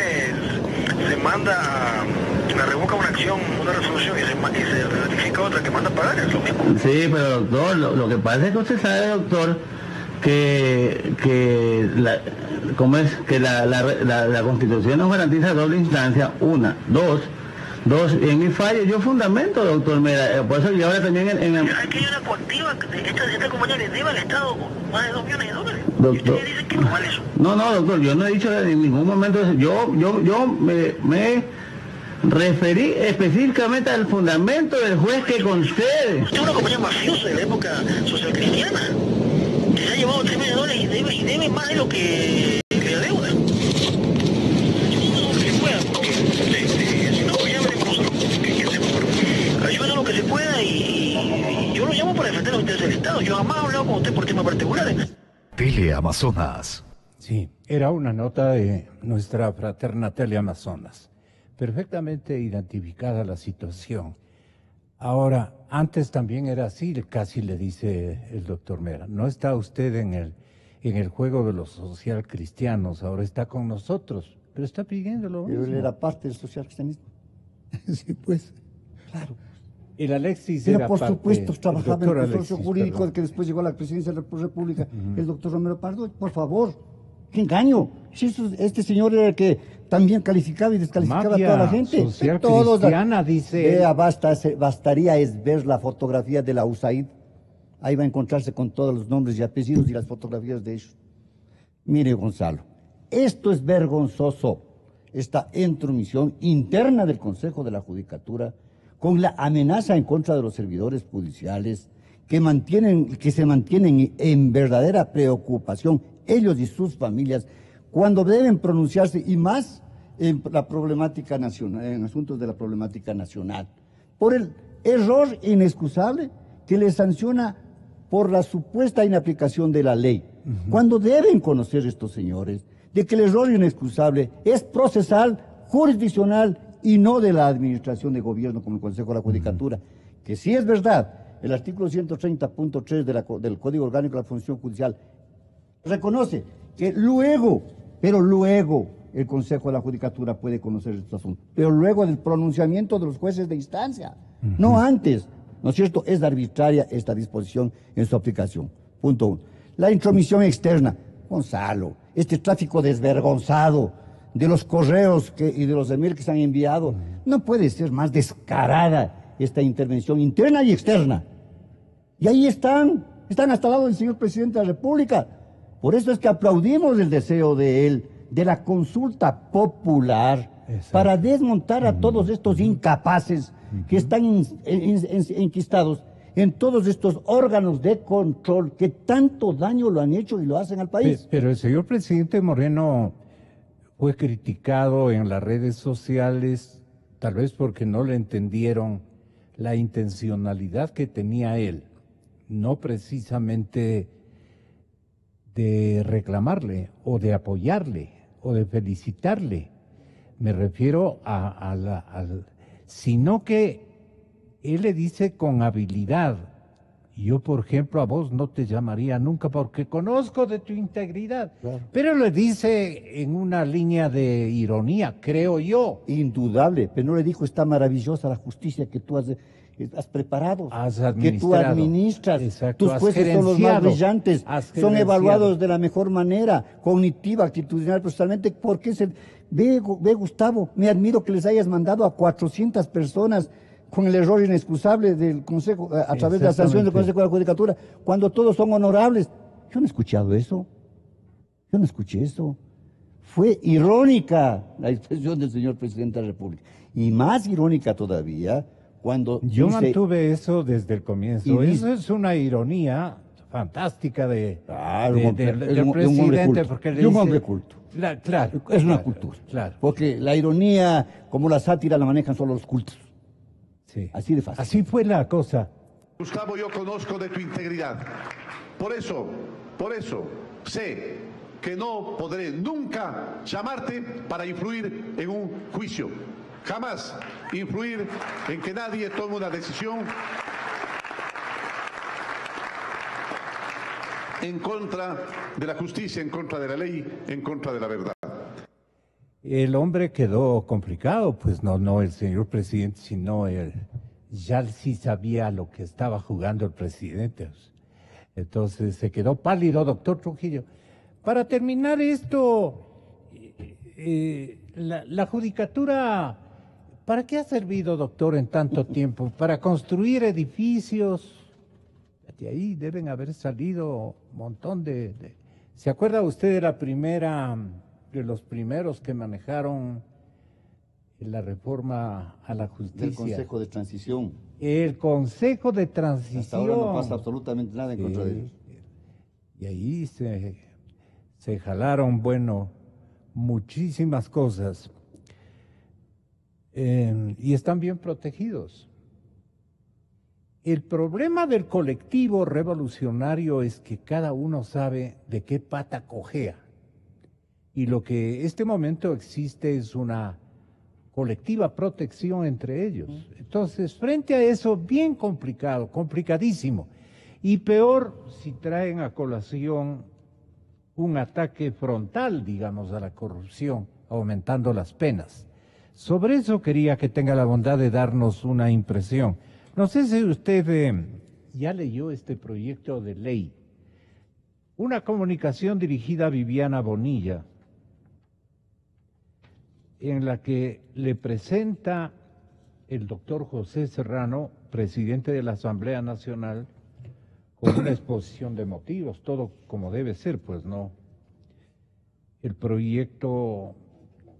S13: se manda, la revoca una acción, una resolución y se ratifica otra que manda a pagar, es lo mismo.
S14: Sí, pero doctor, lo que pasa es que usted sabe, doctor, que la Constitución nos garantiza doble instancia, una, dos, en mi fallo yo fundamento, doctor Mera, por eso yo ahora también
S13: ¿Hay que hay una coactiva de esta compañía le debe al Estado más de $2 millones?
S14: Doctor,
S13: ¿Y ustedes dicen que no vale eso?
S14: No, doctor, yo no he dicho en ningún momento eso. Yo me referí específicamente al fundamento del juez que concede.
S13: Usted es una compañía mafiosa de la época social cristiana, que se ha llevado $3 millones y debe más de lo que le adeuda. Ayúdenos lo que se pueda y yo lo llamo para defender los intereses del Estado. Yo jamás he hablado con usted por temas particulares.
S1: Teleamazonas.
S5: Sí, era una nota de nuestra fraterna Teleamazonas. Perfectamente identificada la situación. Ahora, antes también era así, casi le dice el doctor Mera. No está usted en el juego de los social cristianos, ahora está con nosotros, pero está pidiendo lo mismo.
S8: Pero él era parte del social cristianismo. Sí, pues, claro.
S5: El Alexis
S8: pero
S5: era
S8: por
S5: parte,
S8: supuesto trabajaba en el consorcio jurídico,
S5: perdón,
S8: que después llegó a la presidencia de la República, el doctor Romero Pardo. Por favor, qué engaño. Si este señor era el que también calificaba y descalificaba a toda la gente.
S5: Social
S8: todos
S5: cristiana, dice.
S8: Vea, bastaría es ver la fotografía de la USAID. Ahí va a encontrarse con todos los nombres y apellidos y las fotografías de ellos. Mire, Gonzalo, esto es vergonzoso. Esta intromisión interna del Consejo de la Judicatura, con la amenaza en contra de los servidores judiciales que se mantienen en verdadera preocupación, ellos y sus familias, cuando deben pronunciarse, y más en la problemática nacional, en asuntos de la problemática nacional, por el error inexcusable que les sanciona por la supuesta inaplicación de la ley. Cuando deben conocer estos señores de que el error inexcusable es procesal, jurisdiccional y no de la administración de gobierno como el Consejo de la Judicatura. Que sí es verdad, el artículo 130.3 del Código Orgánico de la Función Judicial reconoce que luego el Consejo de la Judicatura puede conocer estos asuntos, pero luego del pronunciamiento de los jueces de instancia, no antes, ¿no es cierto? Es arbitraria esta disposición en su aplicación. Punto 1. La intromisión externa. Gonzalo, este tráfico desvergonzado de los correos y de los emails que se han enviado, no puede ser más descarada esta intervención interna y externa. Y ahí están hasta el lado del señor presidente de la República. Por eso es que aplaudimos el deseo de él, de la consulta popular, para desmontar a todos estos incapaces que están enquistados en todos estos órganos de control que tanto daño lo han hecho y lo hacen al país.
S5: Pero el señor presidente Moreno fue criticado en las redes sociales, tal vez porque no le entendieron la intencionalidad que tenía él, no precisamente de reclamarle o de apoyarle o de felicitarle. Me refiero sino que él le dice con habilidad: yo, por ejemplo, a vos no te llamaría nunca porque conozco de tu integridad. Claro. Pero le dice en una línea de ironía, creo yo.
S8: Indudable, pero no le dijo: está maravillosa la justicia que tú has preparado, que tú administras. Exacto, tus jueces son los más brillantes, son evaluados de la mejor manera, cognitiva, actitudinal, personalmente. ¿Por qué ve, Gustavo, me admiro que les hayas mandado a 400 personas con el error inexcusable del Consejo, a través de la sanción del Consejo de la Judicatura, cuando todos son honorables? Yo no he escuchado eso. Yo no escuché eso. Fue irónica la expresión del señor presidente de la República. Y más irónica todavía cuando
S5: yo mantuve eso desde el comienzo. Eso es una ironía fantástica del presidente.
S8: De un hombre culto.
S5: Claro.
S8: Es una cultura. Claro. Porque la ironía, como la sátira, la manejan solo los cultos.
S5: Sí.
S8: Así de fácil.
S5: Así fue la cosa.
S2: Gustavo, yo conozco de tu integridad. Por eso, sé que no podré nunca llamarte para influir en un juicio. Jamás influir en que nadie tome una decisión en contra de la justicia, en contra de la ley, en contra de la verdad.
S5: El hombre quedó complicado, pues no el señor presidente, sino él. Ya sí sabía lo que estaba jugando el presidente. Entonces se quedó pálido, doctor Trujillo. Para terminar esto, la judicatura, ¿para qué ha servido, doctor, en tanto tiempo? Para construir edificios. De ahí deben haber salido un montón de... ¿Se acuerda usted de los primeros que manejaron la reforma a la justicia?
S8: El Consejo de Transición.
S5: El Consejo de Transición.
S8: Hasta ahora no pasa absolutamente nada en contra de ellos.
S5: Y ahí se jalaron, muchísimas cosas. Y están bien protegidos. El problema del colectivo revolucionario es que cada uno sabe de qué pata cojea. Y lo que este momento existe es una colectiva protección entre ellos. Entonces, frente a eso, bien complicado, complicadísimo. Y peor si traen a colación un ataque frontal, digamos, a la corrupción, aumentando las penas. Sobre eso quería que tenga la bondad de darnos una impresión. No sé si usted ya leyó este proyecto de ley. Una comunicación dirigida a Viviana Bonilla, en la que le presenta el doctor José Serrano, presidente de la Asamblea Nacional, con una exposición de motivos, todo como debe ser, pues no. El proyecto,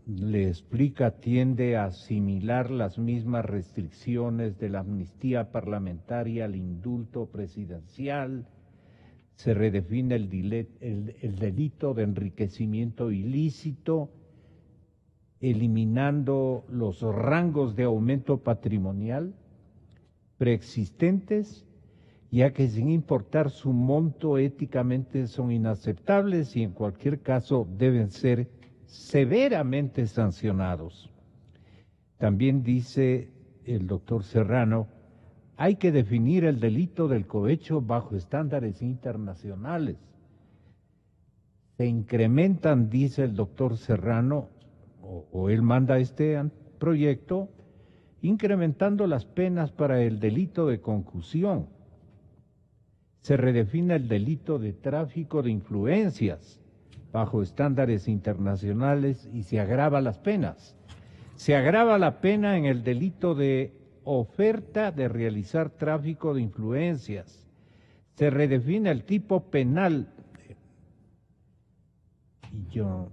S5: le explica, tiende a asimilar las mismas restricciones de la amnistía parlamentaria al indulto presidencial. Se redefine el delito de enriquecimiento ilícito, eliminando los rangos de aumento patrimonial preexistentes ya que sin importar su monto éticamente son inaceptables y en cualquier caso deben ser severamente sancionados. También dice el doctor Serrano, hay que definir el delito del cohecho bajo estándares internacionales. Se incrementan, dice el doctor Serrano, o él manda este proyecto, incrementando las penas para el delito de concusión. Se redefine el delito de tráfico de influencias bajo estándares internacionales y se agrava las penas. Se agrava la pena en el delito de oferta de realizar tráfico de influencias. Se redefine el tipo penal.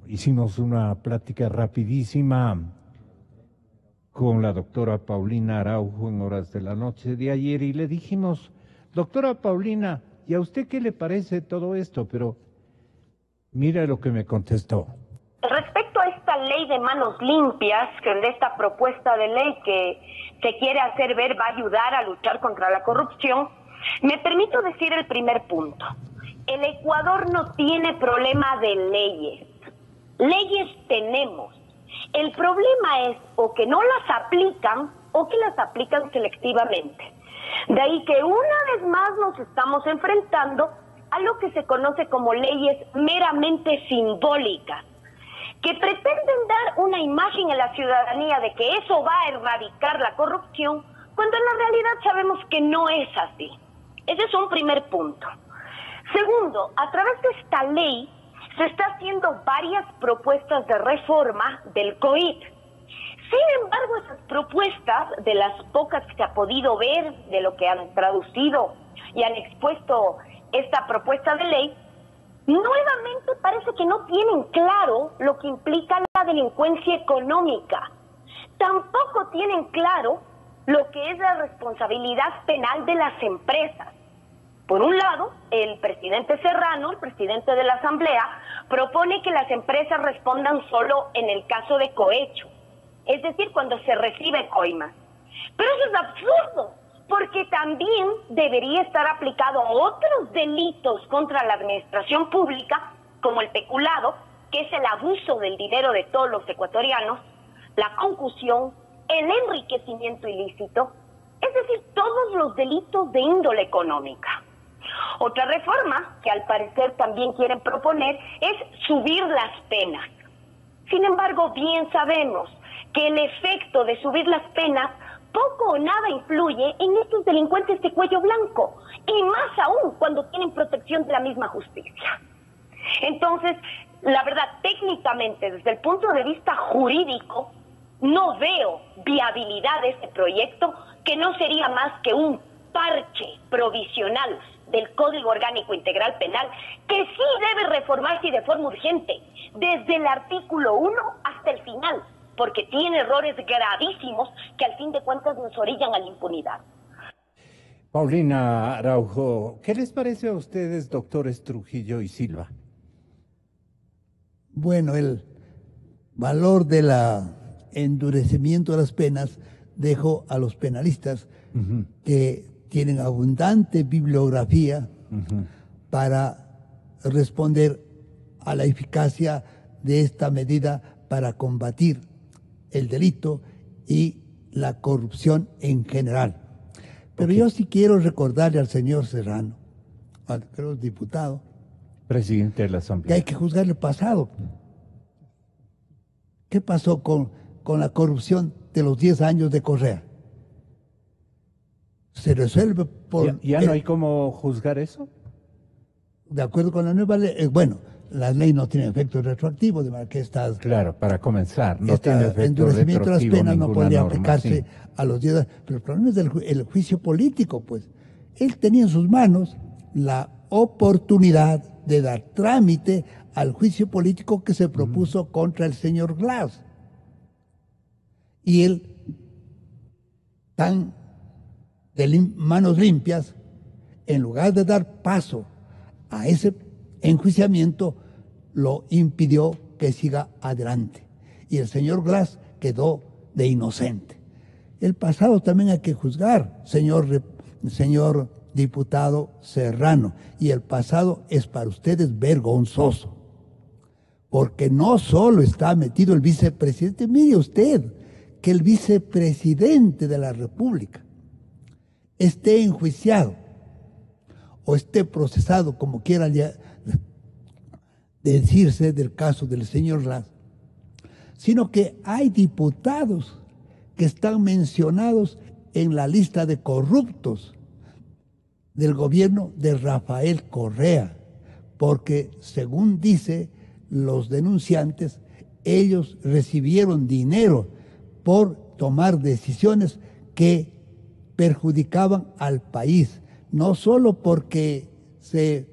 S5: Hicimos una plática rapidísima con la doctora Paulina Araujo en horas de la noche de ayer y le dijimos, doctora Paulina, ¿y a usted qué le parece todo esto? Pero mira lo que me contestó.
S15: Respecto a esta ley de manos limpias, de esta propuesta de ley que se quiere hacer ver va a ayudar a luchar contra la corrupción, me permito decir el primer punto. El Ecuador no tiene problema de leyes. Leyes tenemos. El problema es o que no las aplican o que las aplican selectivamente. De ahí que una vez más nos estamos enfrentando a lo que se conoce como leyes meramente simbólicas, que pretenden dar una imagen a la ciudadanía de que eso va a erradicar la corrupción, cuando en la realidad sabemos que no es así. Ese es un primer punto. Segundo, a través de esta ley se está haciendo varias propuestas de reforma del COIT. Sin embargo, esas propuestas, de las pocas que se ha podido ver, de lo que han traducido y han expuesto esta propuesta de ley, nuevamente parece que no tienen claro lo que implica la delincuencia económica. Tampoco tienen claro lo que es la responsabilidad penal de las empresas. Por un lado, el presidente Serrano, el presidente de la Asamblea, propone que las empresas respondan solo en el caso de cohecho, es decir, cuando se recibe coima. Pero eso es absurdo, porque también debería estar aplicado a otros delitos contra la administración pública, como el peculado, que es el abuso del dinero de todos los ecuatorianos, la concusión, el enriquecimiento ilícito, es decir, todos los delitos de índole económica. Otra reforma que al parecer también quieren proponer es subir las penas. Sin embargo, bien sabemos que el efecto de subir las penas poco o nada influye en estos delincuentes de cuello blanco, y más aún cuando tienen protección de la misma justicia. Entonces, la verdad, técnicamente, desde el punto de vista jurídico, no veo viabilidad de este proyecto, que no sería más que un parche provisional del Código Orgánico Integral Penal, que sí debe reformarse y de forma urgente, desde el artículo 1 hasta el final, porque tiene errores gravísimos que al fin de cuentas nos orillan a la impunidad.
S5: Paulina Araujo, ¿qué les parece a ustedes, doctores Trujillo y Silva?
S6: Bueno, el valor del endurecimiento de las penas dejo a los penalistas que tienen abundante bibliografía para responder a la eficacia de esta medida para combatir el delito y la corrupción en general. Pero yo sí quiero recordarle al señor Serrano, creo diputado,
S5: presidente de la Asamblea,
S6: que hay que juzgar el pasado. ¿Qué pasó con la corrupción de los 10 años de Correa? Se resuelve por...
S5: ¿Ya no hay cómo juzgar eso?
S6: De acuerdo con la nueva ley, bueno, la ley no tiene efecto retroactivo, de manera que estas...
S5: Claro, para comenzar, no tiene efecto
S6: endurecimiento de las penas no podría
S5: norma,
S6: aplicarse a los 10 años. Pero el problema es el juicio político, pues. Él tenía en sus manos la oportunidad de dar trámite al juicio político que se propuso contra el señor Glass. Y él, tan de manos limpias, en lugar de dar paso a ese enjuiciamiento, lo impidió que siga adelante. Y el señor Glass quedó de inocente. El pasado también hay que juzgar, señor diputado Serrano, y el pasado es para ustedes vergonzoso, porque no solo está metido el vicepresidente, mire usted, que el vicepresidente de la República esté enjuiciado o esté procesado, como quiera decirse del caso del señor Lazo, sino que hay diputados que están mencionados en la lista de corruptos del gobierno de Rafael Correa, porque según dice los denunciantes, ellos recibieron dinero por tomar decisiones que perjudicaban al país, no solo porque se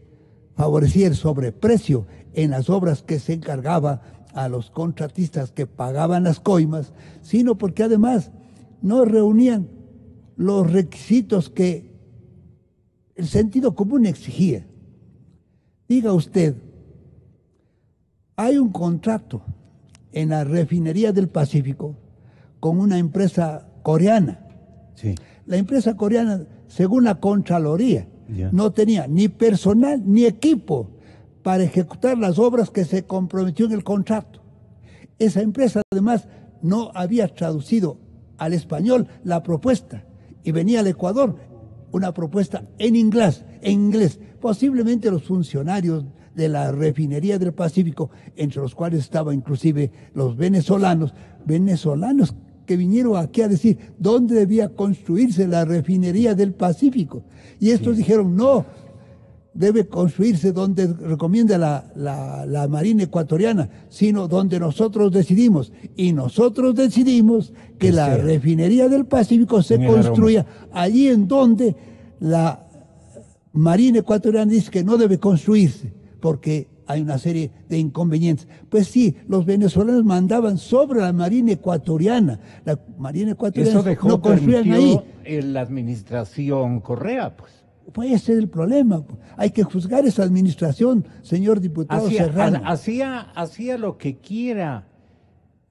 S6: favorecía el sobreprecio en las obras que se encargaba a los contratistas que pagaban las coimas, sino porque además no reunían los requisitos que el sentido común exigía. Diga usted, hay un contrato en la refinería del Pacífico con una empresa coreana.
S5: Sí.
S6: La empresa coreana, según la Contraloría, no tenía ni personal ni equipo para ejecutar las obras que se comprometió en el contrato. Esa empresa además no había traducido al español la propuesta y venía al Ecuador una propuesta en inglés. Posiblemente los funcionarios de la refinería del Pacífico, entre los cuales estaban inclusive los venezolanos que vinieron aquí a decir dónde debía construirse la refinería del Pacífico. Y estos dijeron, no, debe construirse donde recomienda la Marina ecuatoriana, sino donde nosotros decidimos. Y nosotros decidimos que la refinería del Pacífico se construya allí en donde la Marina ecuatoriana dice que no debe construirse, porque hay una serie de inconvenientes. Pues sí, los venezolanos mandaban sobre la Marina ecuatoriana. La Marina ecuatoriana no construían ahí.
S5: La administración Correa, pues.
S6: Pues ese es el problema. Hay que juzgar esa administración, señor diputado Serrano.
S5: Hacía lo que quiera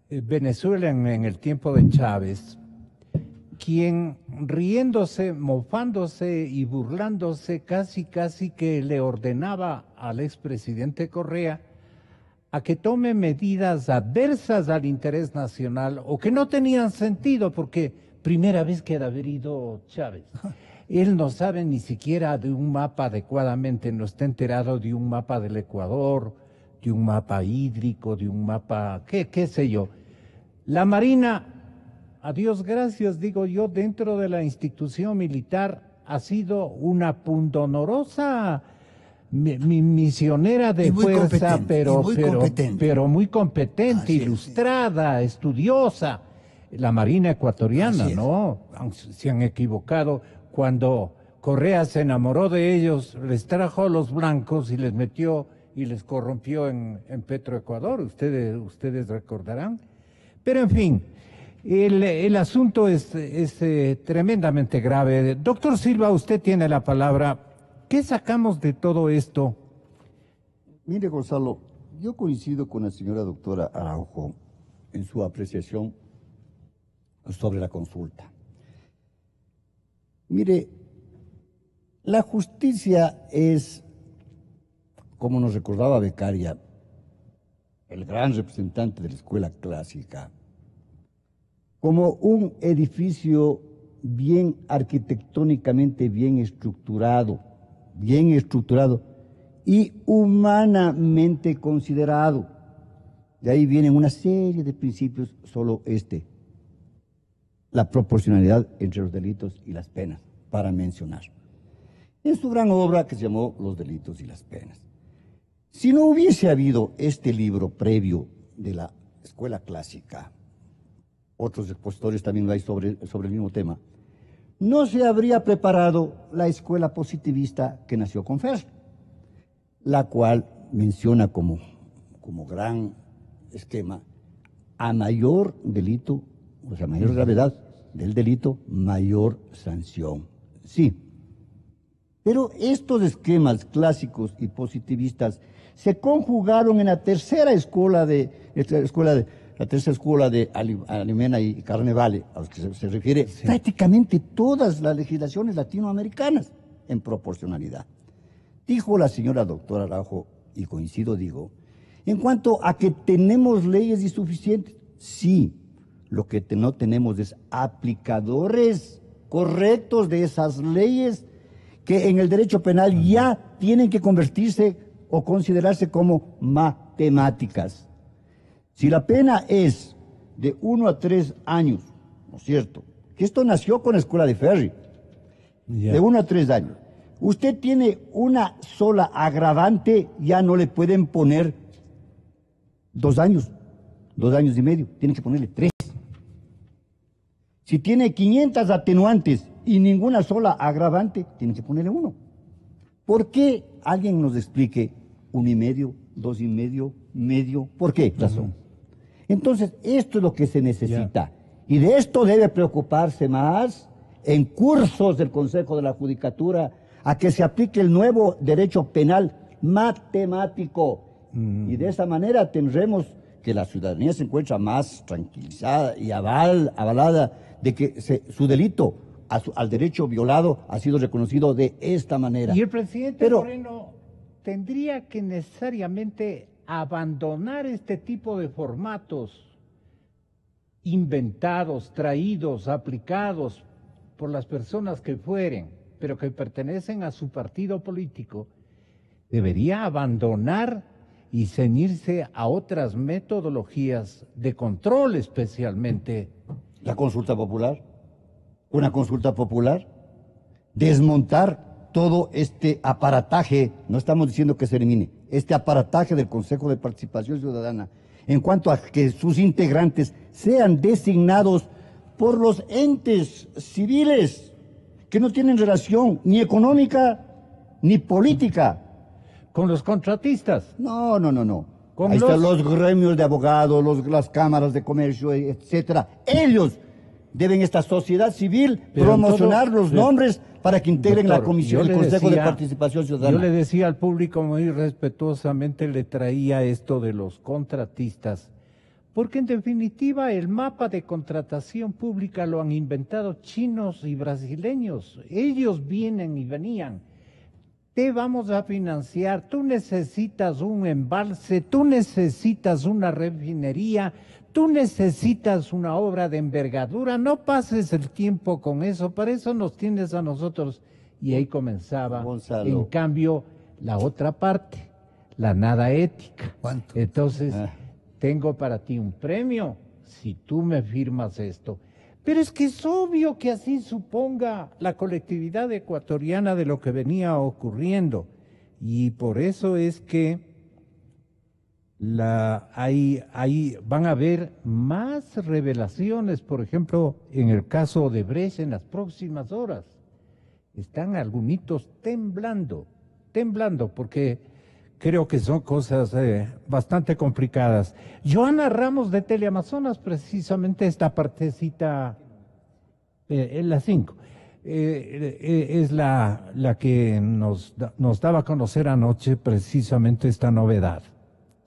S5: Venezuela en el tiempo de Chávez, quien riéndose, mofándose y burlándose casi que le ordenaba al expresidente Correa a que tome medidas adversas al interés nacional o que no tenían sentido, porque primera vez que ha haber ido Chávez. Él no sabe ni siquiera de un mapa adecuadamente, no está enterado de un mapa del Ecuador, de un mapa hídrico, de un mapa, qué sé yo. La Marina, a Dios gracias, digo yo, dentro de la institución militar ha sido una pundonorosa misionera de fuerza, pero muy competente, ilustrada, estudiosa. La Marina ecuatoriana, ¿no? Se han equivocado. Cuando Correa se enamoró de ellos, les trajo a los blancos y les metió y les corrompió en Petroecuador, ustedes recordarán. Pero en fin, el asunto es tremendamente grave. Doctor Silva, usted tiene la palabra. ¿Qué sacamos de todo esto?
S8: Mire, Gonzalo, yo coincido con la señora doctora Araujo en su apreciación sobre la consulta. Mire, la justicia es, como nos recordaba Beccaria, el gran representante de la escuela clásica, como un edificio bien arquitectónicamente bien estructurado y humanamente considerado. De ahí vienen una serie de principios, solo la proporcionalidad entre los delitos y las penas, para mencionar. En su gran obra que se llamó Los delitos y las penas. Si no hubiese habido este libro previo de la escuela clásica, otros expositores también lo hay sobre el mismo tema, no se habría preparado la escuela positivista que nació con Fer, la cual menciona como gran esquema a mayor delito, o sea, mayor gravedad del delito, mayor sanción. Sí. Pero estos esquemas clásicos y positivistas se conjugaron en la tercera escuela de Alimena y Carnevale, a los que se refiere prácticamente todas las legislaciones latinoamericanas. en proporcionalidad. Dijo la señora doctora Araujo, y coincido, digo, en cuanto a que tenemos leyes insuficientes, sí, lo que no tenemos es aplicadores correctos de esas leyes que en el derecho penal ya tienen que convertirse o considerarse como matemáticas. Si la pena es de 1 a 3 años, ¿no es cierto? Que esto nació con la escuela de Ferry, de 1 a 3 años. Usted tiene una sola agravante, ya no le pueden poner 2 años, 2 años y medio, tienen que ponerle 3. Si tiene 500 atenuantes y ninguna sola agravante, tienen que ponerle 1. ¿Por qué? Alguien nos explique 1 y medio, 2 y medio, medio, ¿por qué razón? Entonces, esto es lo que se necesita. Y de esto debe preocuparse más en cursos del Consejo de la Judicatura, a que se aplique el nuevo derecho penal matemático. Y de esa manera tendremos que la ciudadanía se encuentra más tranquilizada y avalada de que su delito al derecho violado ha sido reconocido de esta manera.
S5: Y el presidente Moreno tendría que necesariamente abandonar este tipo de formatos inventados, traídos, aplicados por las personas que fueren, pero que pertenecen a su partido político. Debería abandonar y ceñirse a otras metodologías de control, especialmente.
S8: La consulta popular, una consulta popular, desmontar todo este aparataje, no estamos diciendo que se elimine, este aparataje del Consejo de Participación Ciudadana, en cuanto a que sus integrantes sean designados por los entes civiles que no tienen relación ni económica ni política.
S5: ¿Con los contratistas?
S8: No. Ahí están los gremios de abogados, las cámaras de comercio, etcétera. Ellos deben, esta sociedad civil, promocionar los nombres para que integren la comisión, el Consejo de Participación Ciudadana.
S5: Yo le decía al público muy respetuosamente, le traía esto de los contratistas, porque en definitiva el mapa de contratación pública lo han inventado chinos y brasileños. Ellos vienen y venían. Te vamos a financiar, tú necesitas un embalse, tú necesitas una refinería, tú necesitas una obra de envergadura, no pases el tiempo con eso, para eso nos tienes a nosotros. Y ahí comenzaba, Gonzalo. En cambio, la otra parte, la nada ética.
S6: ¿Cuánto?
S5: Entonces, tengo para ti un premio si tú me firmas esto. Pero es que es obvio que así suponga la colectividad ecuatoriana de lo que venía ocurriendo. Y por eso es que ahí van a haber más revelaciones, por ejemplo, en el caso de Brecht en las próximas horas. Están algunitos temblando, porque creo que son cosas bastante complicadas. Joana Ramos de Teleamazonas, precisamente esta partecita, en la 5, es la que nos daba a conocer anoche precisamente esta novedad.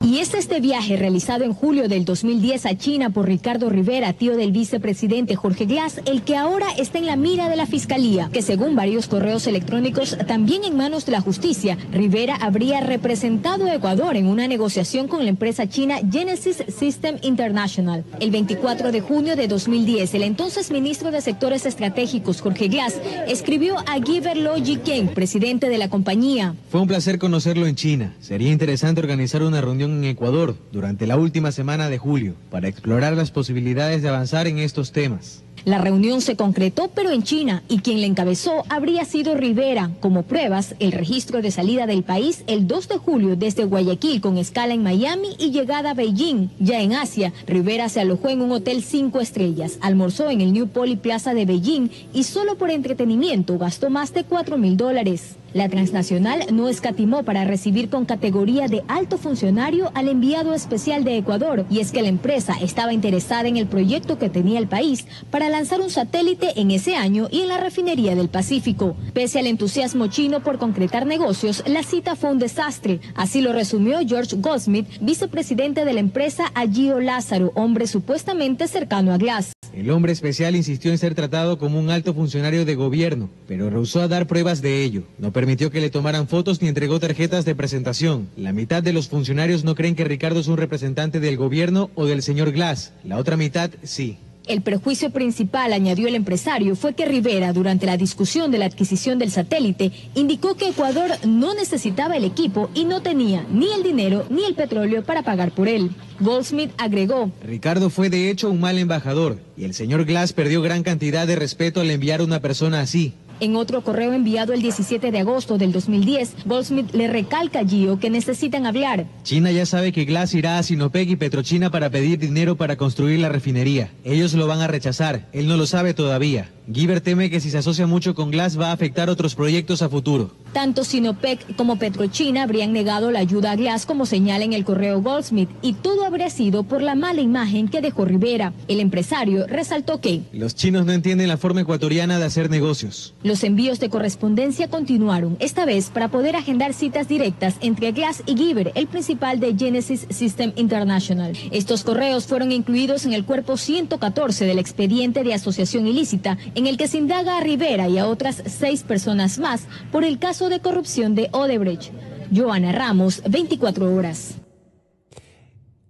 S16: Y es este viaje realizado en julio del 2010 a China por Ricardo Rivera, tío del vicepresidente Jorge Glass, el que ahora está en la mira de la Fiscalía, que según varios correos electrónicos, también en manos de la justicia, Rivera habría representado a Ecuador en una negociación con la empresa china Genesis System International. El 24 de junio de 2010, el entonces ministro de Sectores Estratégicos, Jorge Glass, escribió a Giver Lo Jikeng, presidente de la compañía.
S17: Fue un placer conocerlo en China. Sería interesante organizar una reunión en Ecuador durante la última semana de julio para explorar las posibilidades de avanzar en estos temas.
S16: La reunión se concretó, pero en China, y quien la encabezó habría sido Rivera. Como pruebas, el registro de salida del país el 2 de julio desde Guayaquil con escala en Miami y llegada a Beijing. Ya en Asia, Rivera se alojó en un hotel 5 estrellas, almorzó en el New Poly Plaza de Beijing y solo por entretenimiento gastó más de $4.000. La transnacional no escatimó para recibir con categoría de alto funcionario al enviado especial de Ecuador, y es que la empresa estaba interesada en el proyecto que tenía el país para lanzar un satélite en ese año y en la refinería del Pacífico. Pese al entusiasmo chino por concretar negocios, la cita fue un desastre. Así lo resumió George Goldsmith, vicepresidente de la empresa Agio Lázaro, hombre supuestamente cercano a Glass.
S17: El hombre especial insistió en ser tratado como un alto funcionario de gobierno, pero rehusó a dar pruebas de ello. No permitió que le tomaran fotos ni entregó tarjetas de presentación. La mitad de los funcionarios no creen que Ricardo es un representante del gobierno o del señor Glass. La otra mitad sí.
S16: El prejuicio principal, añadió el empresario, fue que Rivera, durante la discusión de la adquisición del satélite, indicó que Ecuador no necesitaba el equipo y no tenía ni el dinero ni el petróleo para pagar por él. Goldsmith agregó:
S17: Ricardo fue de hecho un mal embajador y el señor Glass perdió gran cantidad de respeto al enviar a una persona así.
S16: En otro correo enviado el 17 de agosto del 2010, Goldsmith le recalca a Gio que necesitan hablar.
S17: China ya sabe que Glass irá a Sinopec y Petrochina para pedir dinero para construir la refinería. Ellos lo van a rechazar, él no lo sabe todavía. Giver teme que si se asocia mucho con Glass va a afectar otros proyectos a futuro.
S16: Tanto Sinopec como Petrochina habrían negado la ayuda a Glass, como señala en el correo Goldsmith, y todo habría sido por la mala imagen que dejó Rivera. El empresario resaltó que
S17: los chinos no entienden la forma ecuatoriana de hacer negocios.
S16: Los envíos de correspondencia continuaron, esta vez para poder agendar citas directas entre Glass y Giver, el principal de Genesis System International. Estos correos fueron incluidos en el cuerpo 114 del expediente de asociación ilícita, en el que se indaga a Rivera y a otras 6 personas más por el caso de corrupción de Odebrecht. Joana Ramos, 24 horas.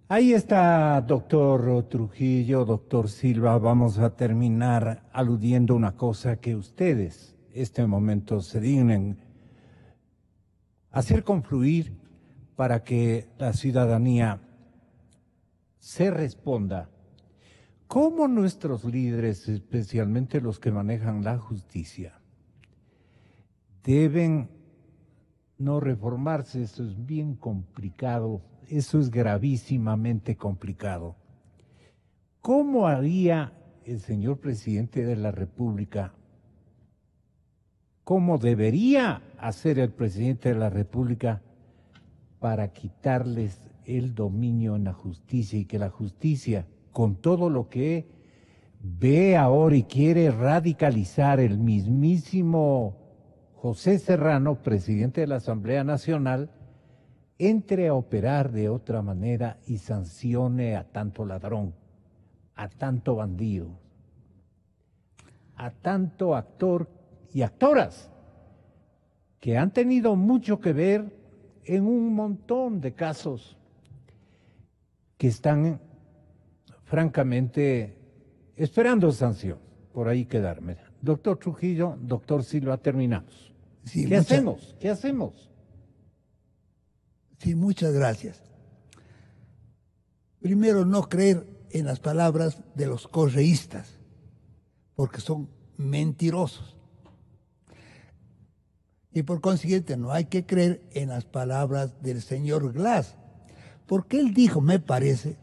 S5: Ahí está, doctor Trujillo, doctor Silva. Vamos a terminar aludiendo una cosa que ustedes, este momento, se dignen hacer confluir para que la ciudadanía se responda. ¿Cómo nuestros líderes, especialmente los que manejan la justicia, deben no reformarse? Eso es bien complicado, eso es gravísimamente complicado. ¿Cómo haría el señor presidente de la República? ¿Cómo debería hacer el presidente de la República para quitarles el dominio en la justicia y que la justicia, con todo lo que ve ahora y quiere radicalizar el mismísimo José Serrano, presidente de la Asamblea Nacional, entre a operar de otra manera y sancione a tanto ladrón, a tanto bandido, a tanto actor y actoras que han tenido mucho que ver en un montón de casos que están francamente esperando sanción? Por ahí quedarme. Doctor Trujillo, doctor Silva, terminamos.
S6: Sí,
S5: ¿Qué hacemos? ¿Qué hacemos?
S6: Sí, muchas gracias. Primero, no creer en las palabras de los correístas, porque son mentirosos. Y por consiguiente, no hay que creer en las palabras del señor Glass, porque él dijo, me parece,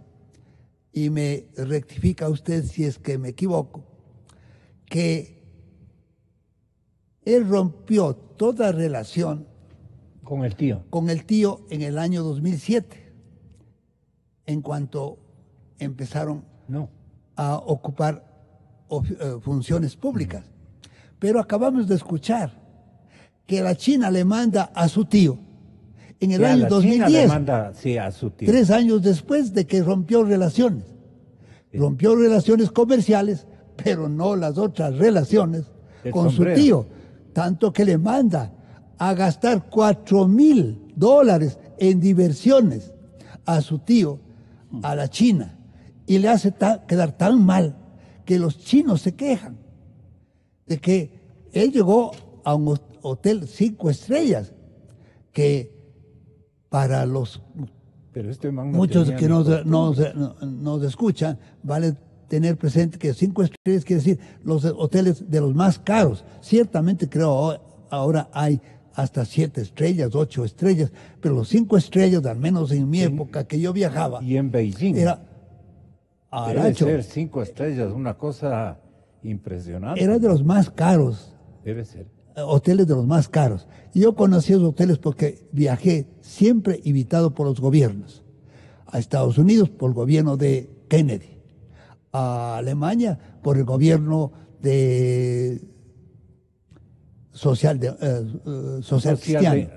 S6: y me rectifica usted si es que me equivoco, que él rompió toda relación
S5: con el tío
S6: en el año 2007, en cuanto empezaron a ocupar funciones públicas. Pero acabamos de escuchar que la China le manda a su tío en el año 2010,
S5: China le manda, sí, a su tío.
S6: 3 años después de que rompió relaciones. Sí. Rompió relaciones comerciales, pero no las otras relaciones con sombrero. Su tío. Tanto que le manda a gastar $4,000 en diversiones a su tío, a la China, y le hace quedar tan mal que los chinos se quejan de que él llegó a un hotel 5 estrellas que para los muchos que nos escuchan, vale tener presente que 5 estrellas quiere decir los hoteles de los más caros. Ciertamente creo ahora hay hasta 7 estrellas, 8 estrellas, pero los 5 estrellas, al menos en mi época que yo viajaba.
S5: Y en Beijing.
S6: Era
S5: debe ser 5 estrellas, una cosa impresionante.
S6: Era de los más caros.
S5: Debe ser.
S6: Hoteles de los más caros. Y yo conocí esos hoteles porque viajé siempre invitado por los gobiernos. A Estados Unidos por el gobierno de Kennedy. A Alemania por el gobierno de social cristiano.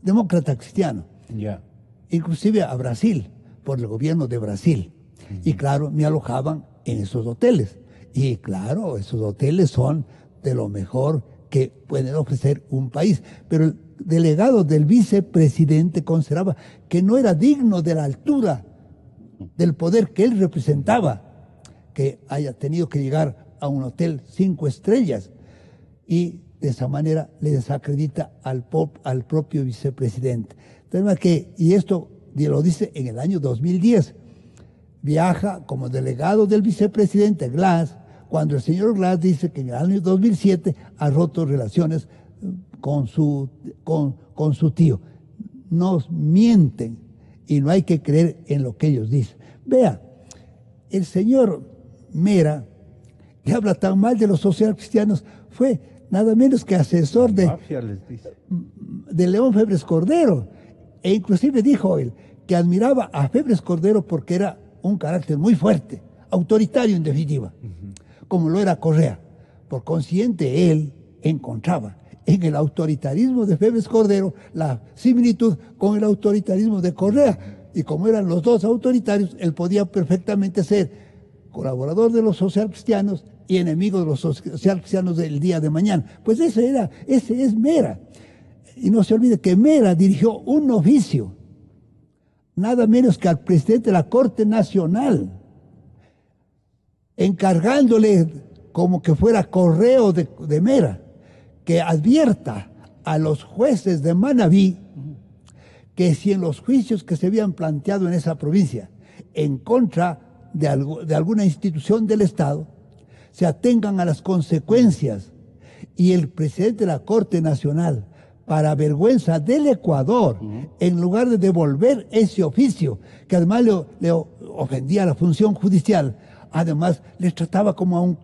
S6: Demócrata cristiano.
S5: Yeah.
S6: Inclusive a Brasil por el gobierno de Brasil. Y claro, me alojaban en esos hoteles. Y claro, esos hoteles son de lo mejor que pueden ofrecer un país. Pero el delegado del vicepresidente consideraba que no era digno de la altura del poder que él representaba, que haya tenido que llegar a un hotel 5 estrellas, y de esa manera le desacredita al propio vicepresidente. Y esto lo dice en el año 2010. Viaja como delegado del vicepresidente Glass, cuando el señor Glass dice que en el año 2007 ha roto relaciones con su tío. Nos mienten y no hay que creer en lo que ellos dicen. Vea, el señor Mera, que habla tan mal de los socialcristianos, fue nada menos que asesor de León Febres Cordero, e inclusive dijo él que admiraba a Febres Cordero porque era un carácter muy fuerte, autoritario en definitiva, como lo era Correa. Por consiguiente, él encontraba en el autoritarismo de Febres Cordero la similitud con el autoritarismo de Correa, y como eran los dos autoritarios, él podía perfectamente ser colaborador de los socialcristianos y enemigo de los socialcristianos del día de mañana. Pues ese es Mera. Y no se olvide que Mera dirigió un oficio, nada menos que al presidente de la Corte Nacional, encargándole, como que fuera correo de Mera, que advierta a los jueces de Manabí que si en los juicios que se habían planteado en esa provincia en contra de alguna institución del Estado, se atengan a las consecuencias, y el presidente de la Corte Nacional, para vergüenza del Ecuador, en lugar de devolver ese oficio, que además le ofendía a la función judicial, además les trataba como a un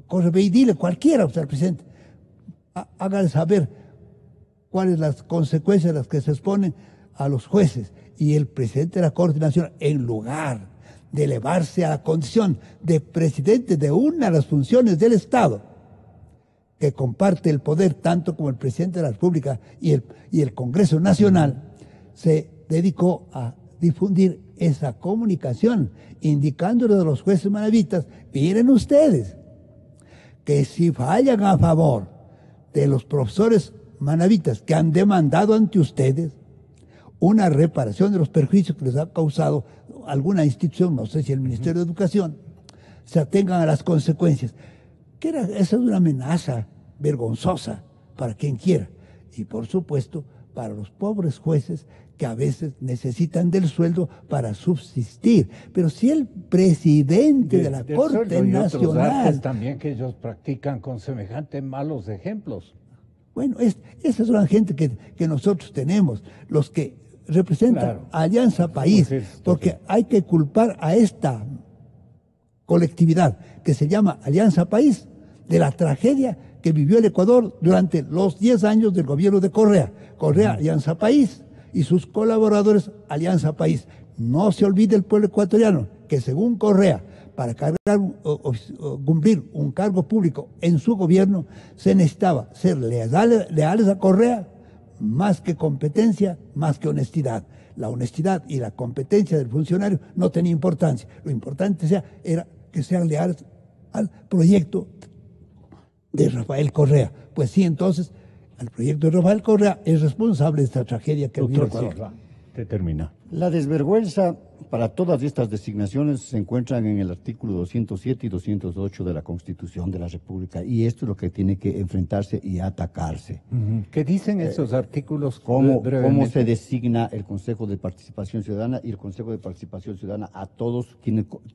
S6: correveidile cualquiera, o sea, el presidente, hágale saber cuáles las consecuencias a las que se exponen a los jueces. Y el presidente de la Corte Nacional, en lugar de elevarse a la condición de presidente de una de las funciones del Estado, que comparte el poder tanto como el presidente de la República y el Congreso Nacional, se dedicó a difundir esa comunicación, indicándole a los jueces manavitas: miren ustedes, que si fallan a favor de los profesores manavitas que han demandado ante ustedes una reparación de los perjuicios que les ha causado alguna institución, no sé si el Ministerio de Educación, se atengan a las consecuencias. Esa es una amenaza vergonzosa para quien quiera, y por supuesto para los pobres jueces que a veces necesitan del sueldo para subsistir. Pero si el presidente de la Corte Nacional
S5: también que ellos practican con semejantes malos ejemplos.
S6: Bueno, esa es la gente que nosotros tenemos, los que representan a Alianza País, porque hay que culpar a esta colectividad que se llama Alianza País de la tragedia que vivió el Ecuador durante los 10 años del gobierno de Correa. Correa, Alianza País, y sus colaboradores, Alianza País. No se olvide el pueblo ecuatoriano que, según Correa, para cumplir un cargo público en su gobierno, se necesitaba ser leales a Correa, más que competencia, más que honestidad. La honestidad y la competencia del funcionario no tenía importancia. Lo importante era que sean leales al proyecto de Rafael Correa. Pues sí, entonces, el proyecto de Rafael Correa es responsable de esta tragedia que vivió Ecuador.
S5: Termina.
S8: La desvergüenza para todas estas designaciones se encuentran en el artículo 207 y 208 de la Constitución de la República, y esto es lo que tiene que enfrentarse y atacarse.
S5: ¿Qué dicen esos artículos?
S8: ¿Cómo se designa el Consejo de Participación Ciudadana y el Consejo de Participación Ciudadana a todos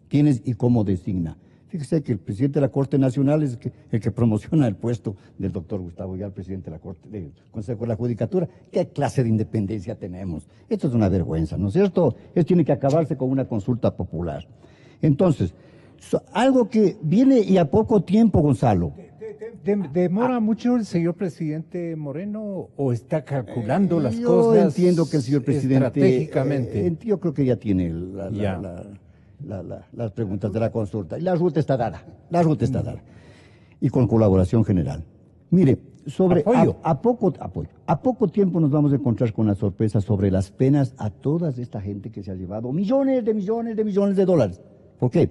S8: quienes y cómo designa? Fíjese que el presidente de la Corte Nacional es el que promociona el puesto del doctor Gustavo Villar, presidente de la Corte, del Consejo de la Judicatura. ¿Qué clase de independencia tenemos? Esto es una vergüenza, ¿no es cierto? Esto tiene que acabarse con una consulta popular. Entonces, algo que viene y a poco tiempo, Gonzalo.
S5: ¿Demora mucho el señor presidente Moreno o está calculando las
S8: yo
S5: cosas?
S8: Yo entiendo que el señor presidente
S5: estratégicamente.
S8: Yo creo que ya tiene las preguntas de la consulta. Y la ruta está dada. Y con colaboración general. Mire, sobre a poco tiempo nos vamos a encontrar con la sorpresa sobre las penas a toda esta gente que se ha llevado millones de dólares. ¿Por qué?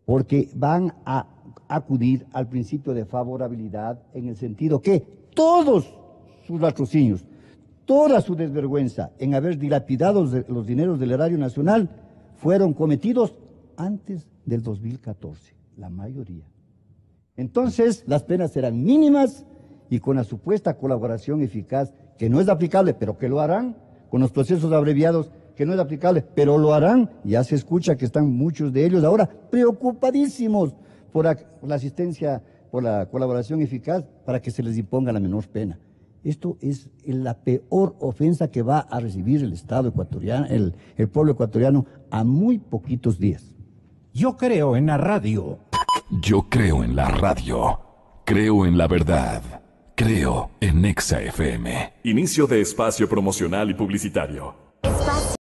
S8: Porque van a acudir al principio de favorabilidad en el sentido que todos sus latrocinios, toda su desvergüenza en haber dilapidado los dineros del erario nacional fueron cometidos antes del 2014, la mayoría. Entonces, las penas serán mínimas y con la supuesta colaboración eficaz, que no es aplicable, pero que lo harán, con los procesos abreviados, que no es aplicable, pero lo harán. Ya se escucha que están muchos de ellos ahora preocupadísimos por la asistencia, por la colaboración eficaz, para que se les imponga la menor pena. Esto es la peor ofensa que va a recibir el Estado ecuatoriano, el pueblo ecuatoriano, a muy poquitos días.
S5: Yo creo en la radio.
S1: Yo creo en la radio. Creo en la verdad. Creo en Nexa FM. Inicio de espacio promocional y publicitario.